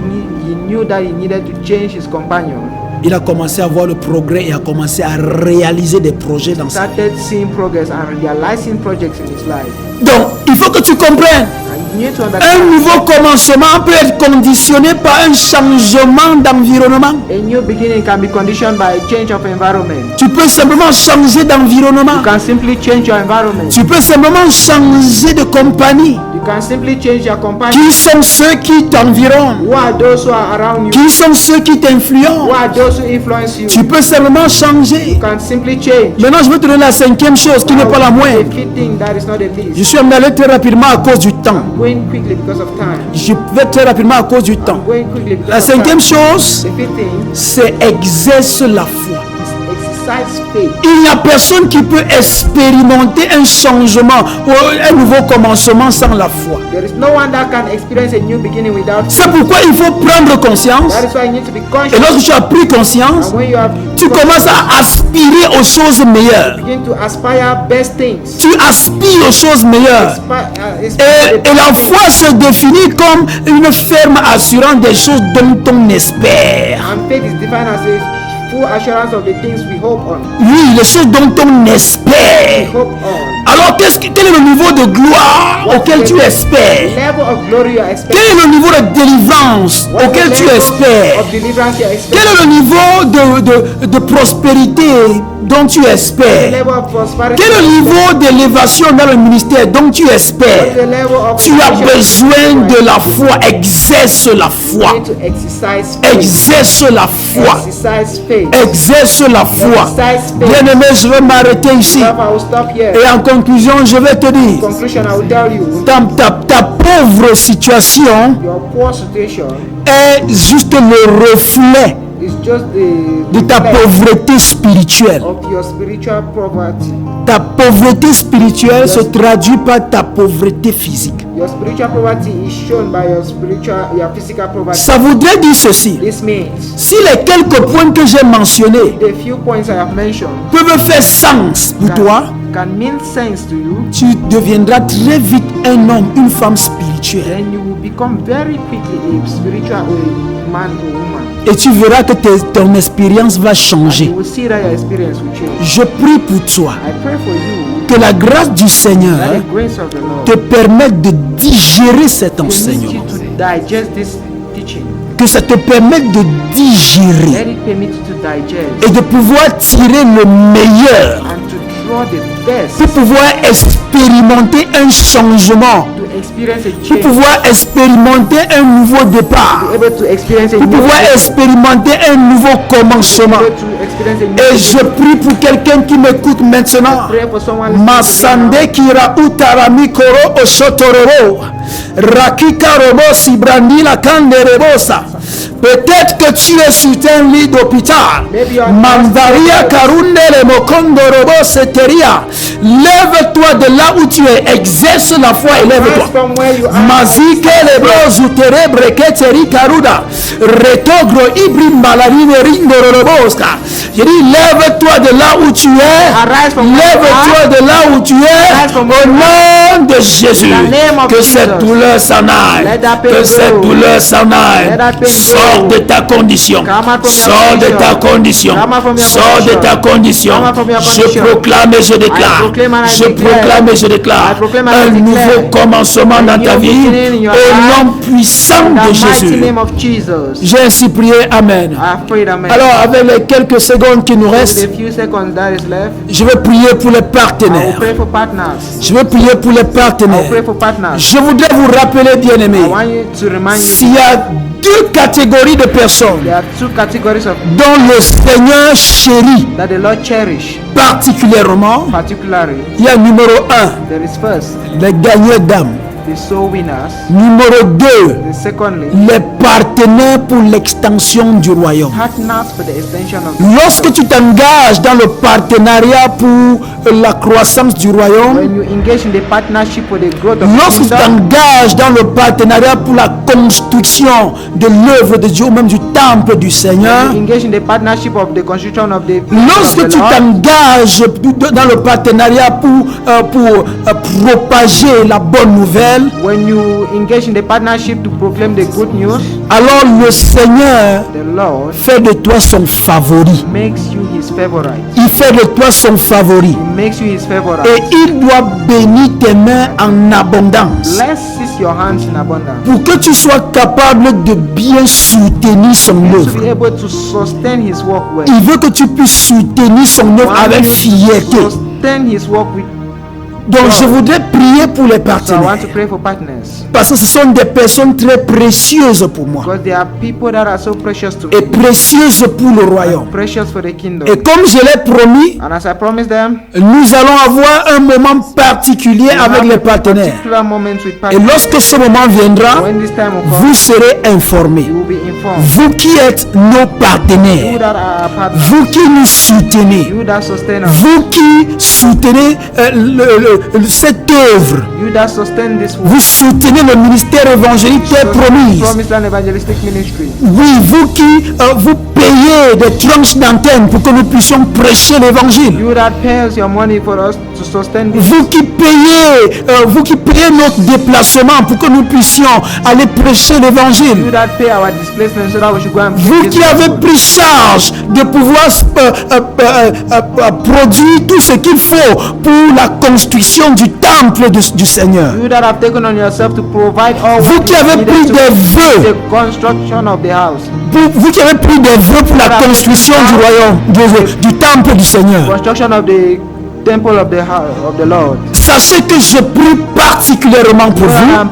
knew that he needed to change his companion, il a commencé à voir le progrès et a commencé à réaliser des projets dans sa vie. started seeing progress and realizing projects in his life. Donc, il faut que tu comprennes. And you need to Un understand nouveau commencement peut être conditionné par un changement d'environnement. a new beginning can be conditioned by a change of environment. Tu peux simplement changer d'environnement. You can simply change your environment. Tu peux simplement changer de compagnie. You can simply change your companion. Qui sont ceux qui t'environnent? Who are those who are around you? Qui sont ceux qui Who t'influencent? are those who influence you? Tu peux simplement changer. You can simply change. Maintenant, je vais te donner la cinquième chose qui n'est pas la The moindre. fifth thing that is not the Je least. suis amené à aller très rapidement à cause du temps. Going quickly because of time. Je vais très rapidement à cause du temps. Going quickly because La of time. cinquième chose, The fifth thing c'est exerce la foi. is exercise faith. Il n'y a personne qui peut expérimenter un changement ou un nouveau commencement sans la foi. There is no one that can experience a new beginning without faith. C'est pourquoi il faut prendre conscience. That is why you need to be Et conscious. lorsque tu as pris conscience, And when you have tu commences à aspirer aux choses meilleures. begin to aspire best things. Tu aspires aux choses meilleures. Et la foi se définit comme une ferme assurance des choses dont on espère. And faith is defined as a full assurance of the things we hope on. Oui, les choses dont on We espère. hope on. Alors, quel est le niveau de gloire auquel tu espères? Level of glory you are expecting. Quel est le niveau de délivrance What's auquel the tu level espères? of deliverance you are Quel expecting? est le niveau de prospérité dont tu The espères? level of prosperity. Quel est le niveau d'élévation dans le ministère dont tu What's espères? the level of Tu as elevation besoin de la foi. Exerce la You foi. need to exercise faith. Exerce la foi. Exercise faith. Exerce la foi. Exercise faith. Bien-aimé, je vais m'arrêter ici. Love, I will stop here. Et en conclusion, je vais te dire, Conclusion, I will tell you, ta pauvre situation your poor situation est juste le reflet is just de ta the effect pauvreté spirituelle. of your spiritual poverty. Ta pauvreté spirituelle se traduit par ta pauvreté physique. Your spiritual poverty is shown by your physical poverty. Ça voudrait dire ceci. This means Si les quelques points que j'ai mentionnés the few points I have mentioned peuvent faire sens pour toi, can mean sense to you, tu deviendras très vite un homme, une femme spirituelle. then you will become very quickly a spiritual man or woman. Et tu verras que ton expérience va changer. You will see that your experience will change. Je prie pour toi I pray for you que la grâce du that Seigneur the grace of the Lord te permette de digérer cet permits you enseignement. to digest this teaching. Que ça te permette de digérer Let it permit you to digest et de pouvoir tirer le meilleur and to draw the best, pour pouvoir expérimenter un changement, to experience a pour change, pouvoir expérimenter un nouveau départ, to be able to experience a pour new pouvoir expérimenter un nouveau commencement. able to experience a new Et je prie pour quelqu'un qui m'écoute maintenant. pray for someone listening Masande kira utarami koro oshotororo. Rakika robo sibrandi la kanderebosa. Peut-être que tu es sur un lit d'hôpital. Mandaria karundele mokondo robo seteria. Lève-toi de là où tu es. Exerce la foi et Rise lève-toi. from where you are. Mazike lebrozu terebre keteri karuda. Retogro ibrim balarine rindoroboska. Je dis lève-toi de là où tu es. Arise from where you Lève-toi de là où tu es. Arise from Au nom de Jésus. In the name of Que cette Jesus. douleur s'en aille. Let that pain Que cette go. douleur s'en aille. Let that pain Sors go. de ta condition. Come out from your Sors de ta condition. Come out from your Sors de condition. ta condition. Come out from your Je condition. proclame et je déclare. proclaim and I Je declare. proclame et je déclare. I proclaim and I Un declare. nouveau commencement dans ta new vie. beginning in your Au life. nom puissant In de the mighty Jésus. name of Jesus. J'ai ainsi prié. Amen. I pray, amen. Alors, avec les quelques secondes qui nous With restent, the few seconds that is left, je vais prier pour les I will partenaires. pray for partners. Je vais prier pour les I will partenaires. pray for partners. Je voudrais vous rappeler, bien-aimés, I want you to remind you s'il y a deux catégories de personnes there are two categories of dont le Seigneur chérit that the Lord cherish. particulièrement, Particularly, il y a numéro 1, there is first les gagnants d'âme. the soul winners. Numéro 2, The secondly, les partenaires pour l'extension du royaume. partners for the extension of Lorsque tu t'engages dans le partenariat pour la croissance du royaume, when you engage in the partnership for the growth of lorsque the tu kingdom, t'engages dans le partenariat pour la construction de l'œuvre de Dieu, ou même du temple du Seigneur, you engage in the partnership of the construction of the lorsque of the tu Lord, t'engages dans le partenariat pour propager la bonne nouvelle, when you engage in the partnership to proclaim the good news, alors le Seigneur the Lord fait de toi son favori. makes you his favorite. Il fait de toi son favori. He makes you his favorite. Et il doit bénir tes mains en abondance Blesses your hands in abundance. pour que tu sois capable de bien soutenir son To be œuvre. able to sustain his work well. Il veut que tu puisses soutenir son œuvre avec fierté. Sustain his work with. Donc je voudrais prier pour les So I want partenaires. to pray for partners. Parce que ce sont des personnes très précieuses pour moi. Because there are people that are so precious to Et me. précieuses pour le royaume. Precious for the kingdom. Et comme je l'ai promis, And as I promised them, nous allons avoir un moment particulier we avec have les a partenaires. particular moment with Et partners. lorsque ce moment viendra, When this time will come, vous serez informés. you will be informed. Vous qui êtes nos You partenaires, that are our partners. vous qui nous soutenez, You that sustain us. vous qui soutenez cette œuvre, You that sustain this work. vous soutenez le ministère évangélique qui est promis. Promised Land Evangelistic Ministry. Oui, vous qui vous payez des tranches d'antenne pour que nous puissions prêcher l'évangile. You that pays your money for us to sustain this. Vous qui payez notre déplacement pour que nous puissions aller prêcher You l'évangile. that pay our displacement so that we should go and Vous preach qui this avez gospel. pris charge de pouvoir produire tout ce qu'il faut pour la construction du temple du Seigneur. You that have taken on yourself to provide all Vous what qui is avez needed pris to des vœux. the construction of the house. Vous qui avez pris des vœux pour la construction du royaume, du temple du Seigneur. Construction of the temple of the house of the Lord. Sachez que je prie particulièrement pour vous, I'm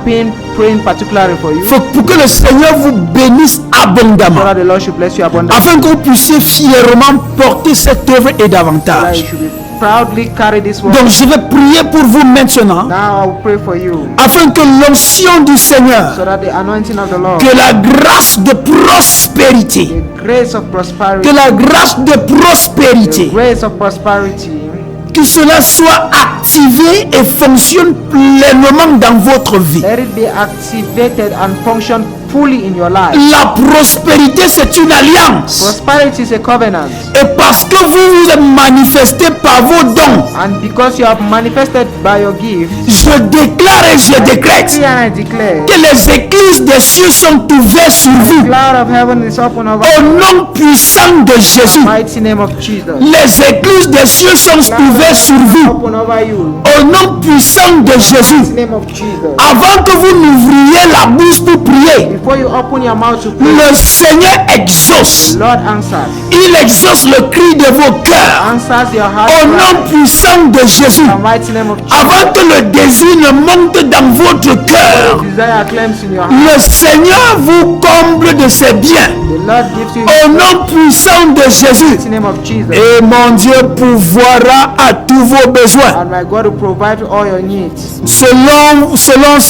praying particularly for you, pour que le Seigneur vous bénisse so abondamment, that the Lord should bless you abundantly, afin que vous puissiez fièrement porter cette œuvre et so that davantage. you should proudly carry this word. Donc je vais prier pour vous maintenant, Now I will pray for you, afin que l'onction du Seigneur, so that the anointing of the Lord, que la grâce de prospérité, the grace of prosperity, que la grâce de the prospérité, grace of prosperity, que cela soit activé et fonctionne pleinement dans votre vie. let it be activated and function fully in your life. La prospérité, c'est une alliance. Prosperity is a covenant, Et parce que vous vous êtes manifesté par vos dons, and because you have manifested by your gift, je déclare et je décrète decree and I declare, que les églises des cieux sont ouvertes sur vous. cloud of heaven is open over Au nom puissant de Jésus, the mighty name of Jesus. les églises des cieux sont ouvertes sur vous. Open over you. Au nom puissant de Jésus, In the name of Jesus. avant que vous n'ouvriez la bouche pour prier, Before you open your mouth to pray, le Seigneur exauce. Lord answers. Il exauce le cri de vos cœurs. Answers your heart. Au nom cry. puissant de Jésus, In the mighty name of Jesus. avant que le désir ne monte dans votre cœur, Desire claims in your heart. le Seigneur vous comble de ses biens. The Lord gives you Au in nom puissant de Jésus. the mighty name of Jesus. Et mon Dieu pourvoira à tous vos besoins. And my God will provide all your needs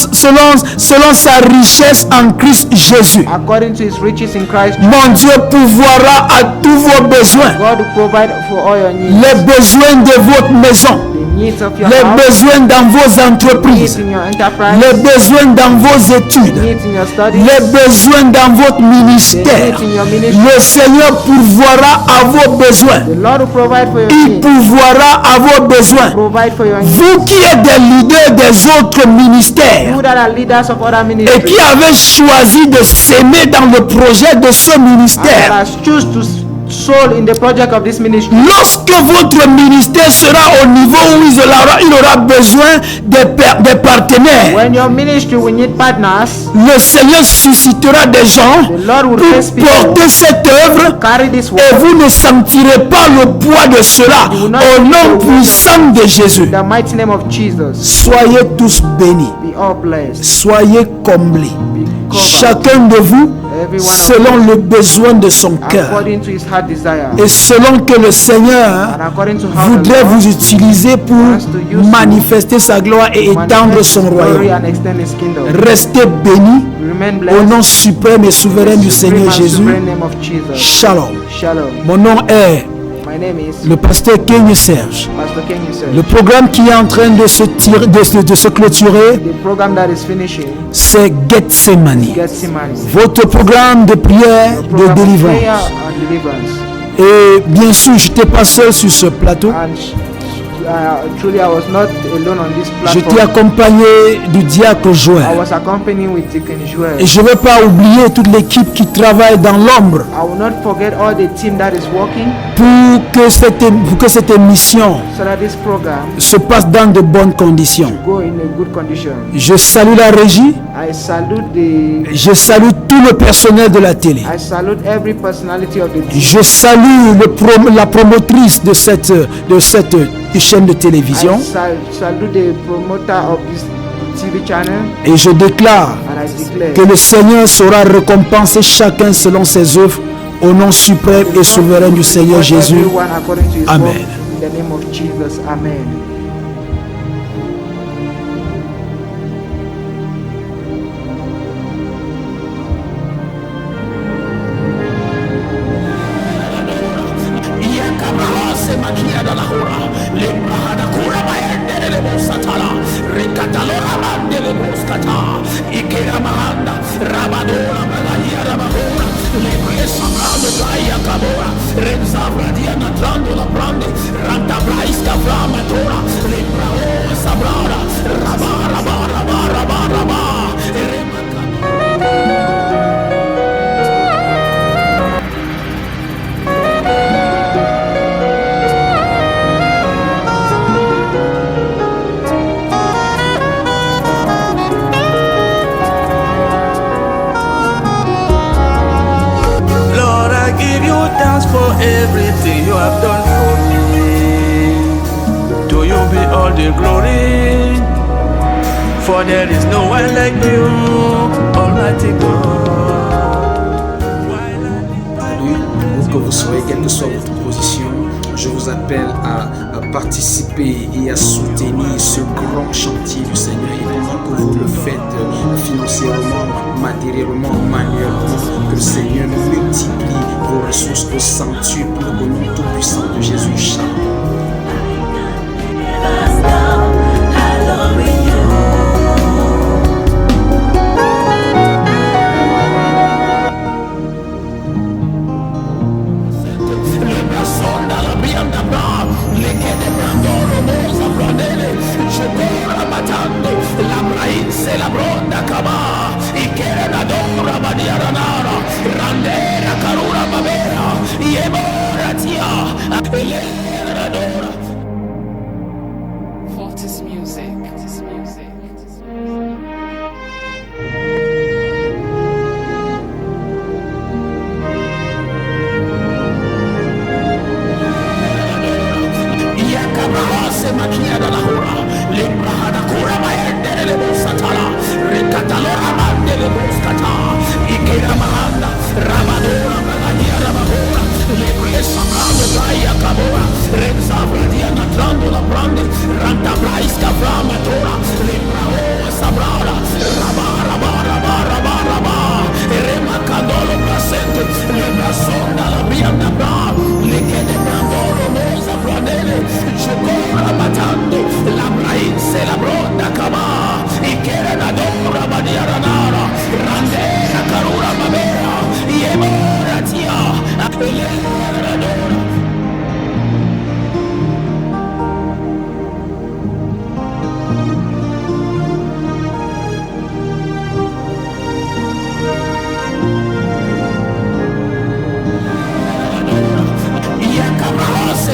Selon sa richesse en Christ Jésus. according to his riches in Christ. Mon Dieu pourvoira à tous vos besoins. God will provide for all your needs. Les besoins de votre maison. The needs of your Les house, besoins dans vos needs entreprises. in your enterprise, Les besoins dans vos études. needs in your studies, Les besoins dans votre ministère. needs in your ministry. Le Seigneur pourvoira à vos besoins. The Lord will provide for your Il needs. pourvoira à vos besoins. Provide for your needs. Vous qui êtes des leaders des autres ministères You that are leaders of other et ministries, qui avez choisi de s'aimer dans le projet de ce and ministère, that has choose to soul in the project of this ministry. lorsque votre ministère sera au niveau où il aura besoin des partenaires, When your ministry will need partners, le Seigneur suscitera des gens the Lord will raise pour people porter cette œuvre carry this et work. vous ne sentirez pas le poids de cela au nom puissant de Jésus. In the mighty name of Jesus, Soyez tous bénis, be all blessed, soyez comblés, be covered, chacun de vous every one of selon le besoin de son you, cœur according to his heart desire, et selon que le Seigneur and according to how the voudrait Lord vous utiliser pour manifester sa gloire et étendre manifests son his glory royaume. and extend his kingdom. Restez bénis Remain au blessed. nom suprême et souverain du Supreme Seigneur and Jésus. sovereign name of Jesus. Shalom. Shalom. Mon nom est My name is le pasteur Kenny Serge. Pastor Ken Le Yusuf. programme qui est en train de se clôturer, The program that is finishing, c'est Gethsemane. Gethsemane. Votre programme de prière, de Program of prayer délivrance. and deliverance. Et bien sûr, je n'étais pas seul sur ce plateau. And truly, I was not alone on this J'étais platform. accompagné du diacre I Joël. was accompanied with Deacon Joel. Et je ne veux pas oublier toute l'équipe qui travaille dans l'ombre I will not forget all the team that is working pour que cette émission so that this program se passe dans de bonnes conditions. go in a good condition. Je salue la régie, I salute je salue tout le personnel de la télé. I salute every personality of the team. Je salue la promotrice de cette chaîne de télévision I salute the promoter of this TV channel, et je déclare and I declare que le Seigneur saura récompenser chacun selon ses œuvres au nom suprême et souverain du Seigneur Jésus. everyone according to his Amen. work, in the name of Jesus. Amen. Yakamahase makia da lahora, lembrahada kura maende le bosatala, rikatalora mande le boskata, ikera mahanda, rabadora malaya rabahora, lebresa brado gaya kabora, renza bradia natrando la brande, ranta braiska flama tora, brada, raba, raba, raba, raba, raba, Lord, I give you thanks for everything you have done for me. To you be all the glory, for there is no one like you, Almighty God. Salut, où que vous soyez, quelle que soit votre position, je vous appelle à participer et à soutenir ce grand chantier du Seigneur. Et pendant que vous le faites financièrement, matériellement, manuellement, que le Seigneur multiplie vos ressources au centuple au nom tout-puissant de Jésus. Shalom. la bronda cava, i che la dora badiara nara, randera carura babera, yemora tia, elera dora. Fortis music. Macchina da hura, l'imbraha da cura maende le bosatala, recatalora mande le boscata, ikera mahanda, ramadora, magadia ramahora, le presa bravo gaia cabora, renza bradia natrando la brande, ranta braisca framatora, l'imbraho sabrara, raba, raba, raba, raba, raba, e remacandolo presente, le brasonda la bianda bra, le chiede brandoro mosa brandele, Shukura batando, la brainse la bronda cava, i kera dora badiara nara, randera carura babera, yemora tia, elera dora.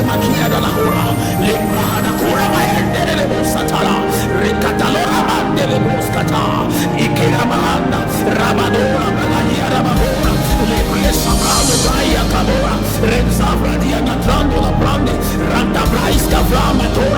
Macchina da hura, le brada cura maende le bosatala, ricatalora mande le boscata, ikera mahanda, ramadora, magadia ramahora, le presa bravo gaia cabora, renza bradia natrando la brande, ranta braisca flamatora.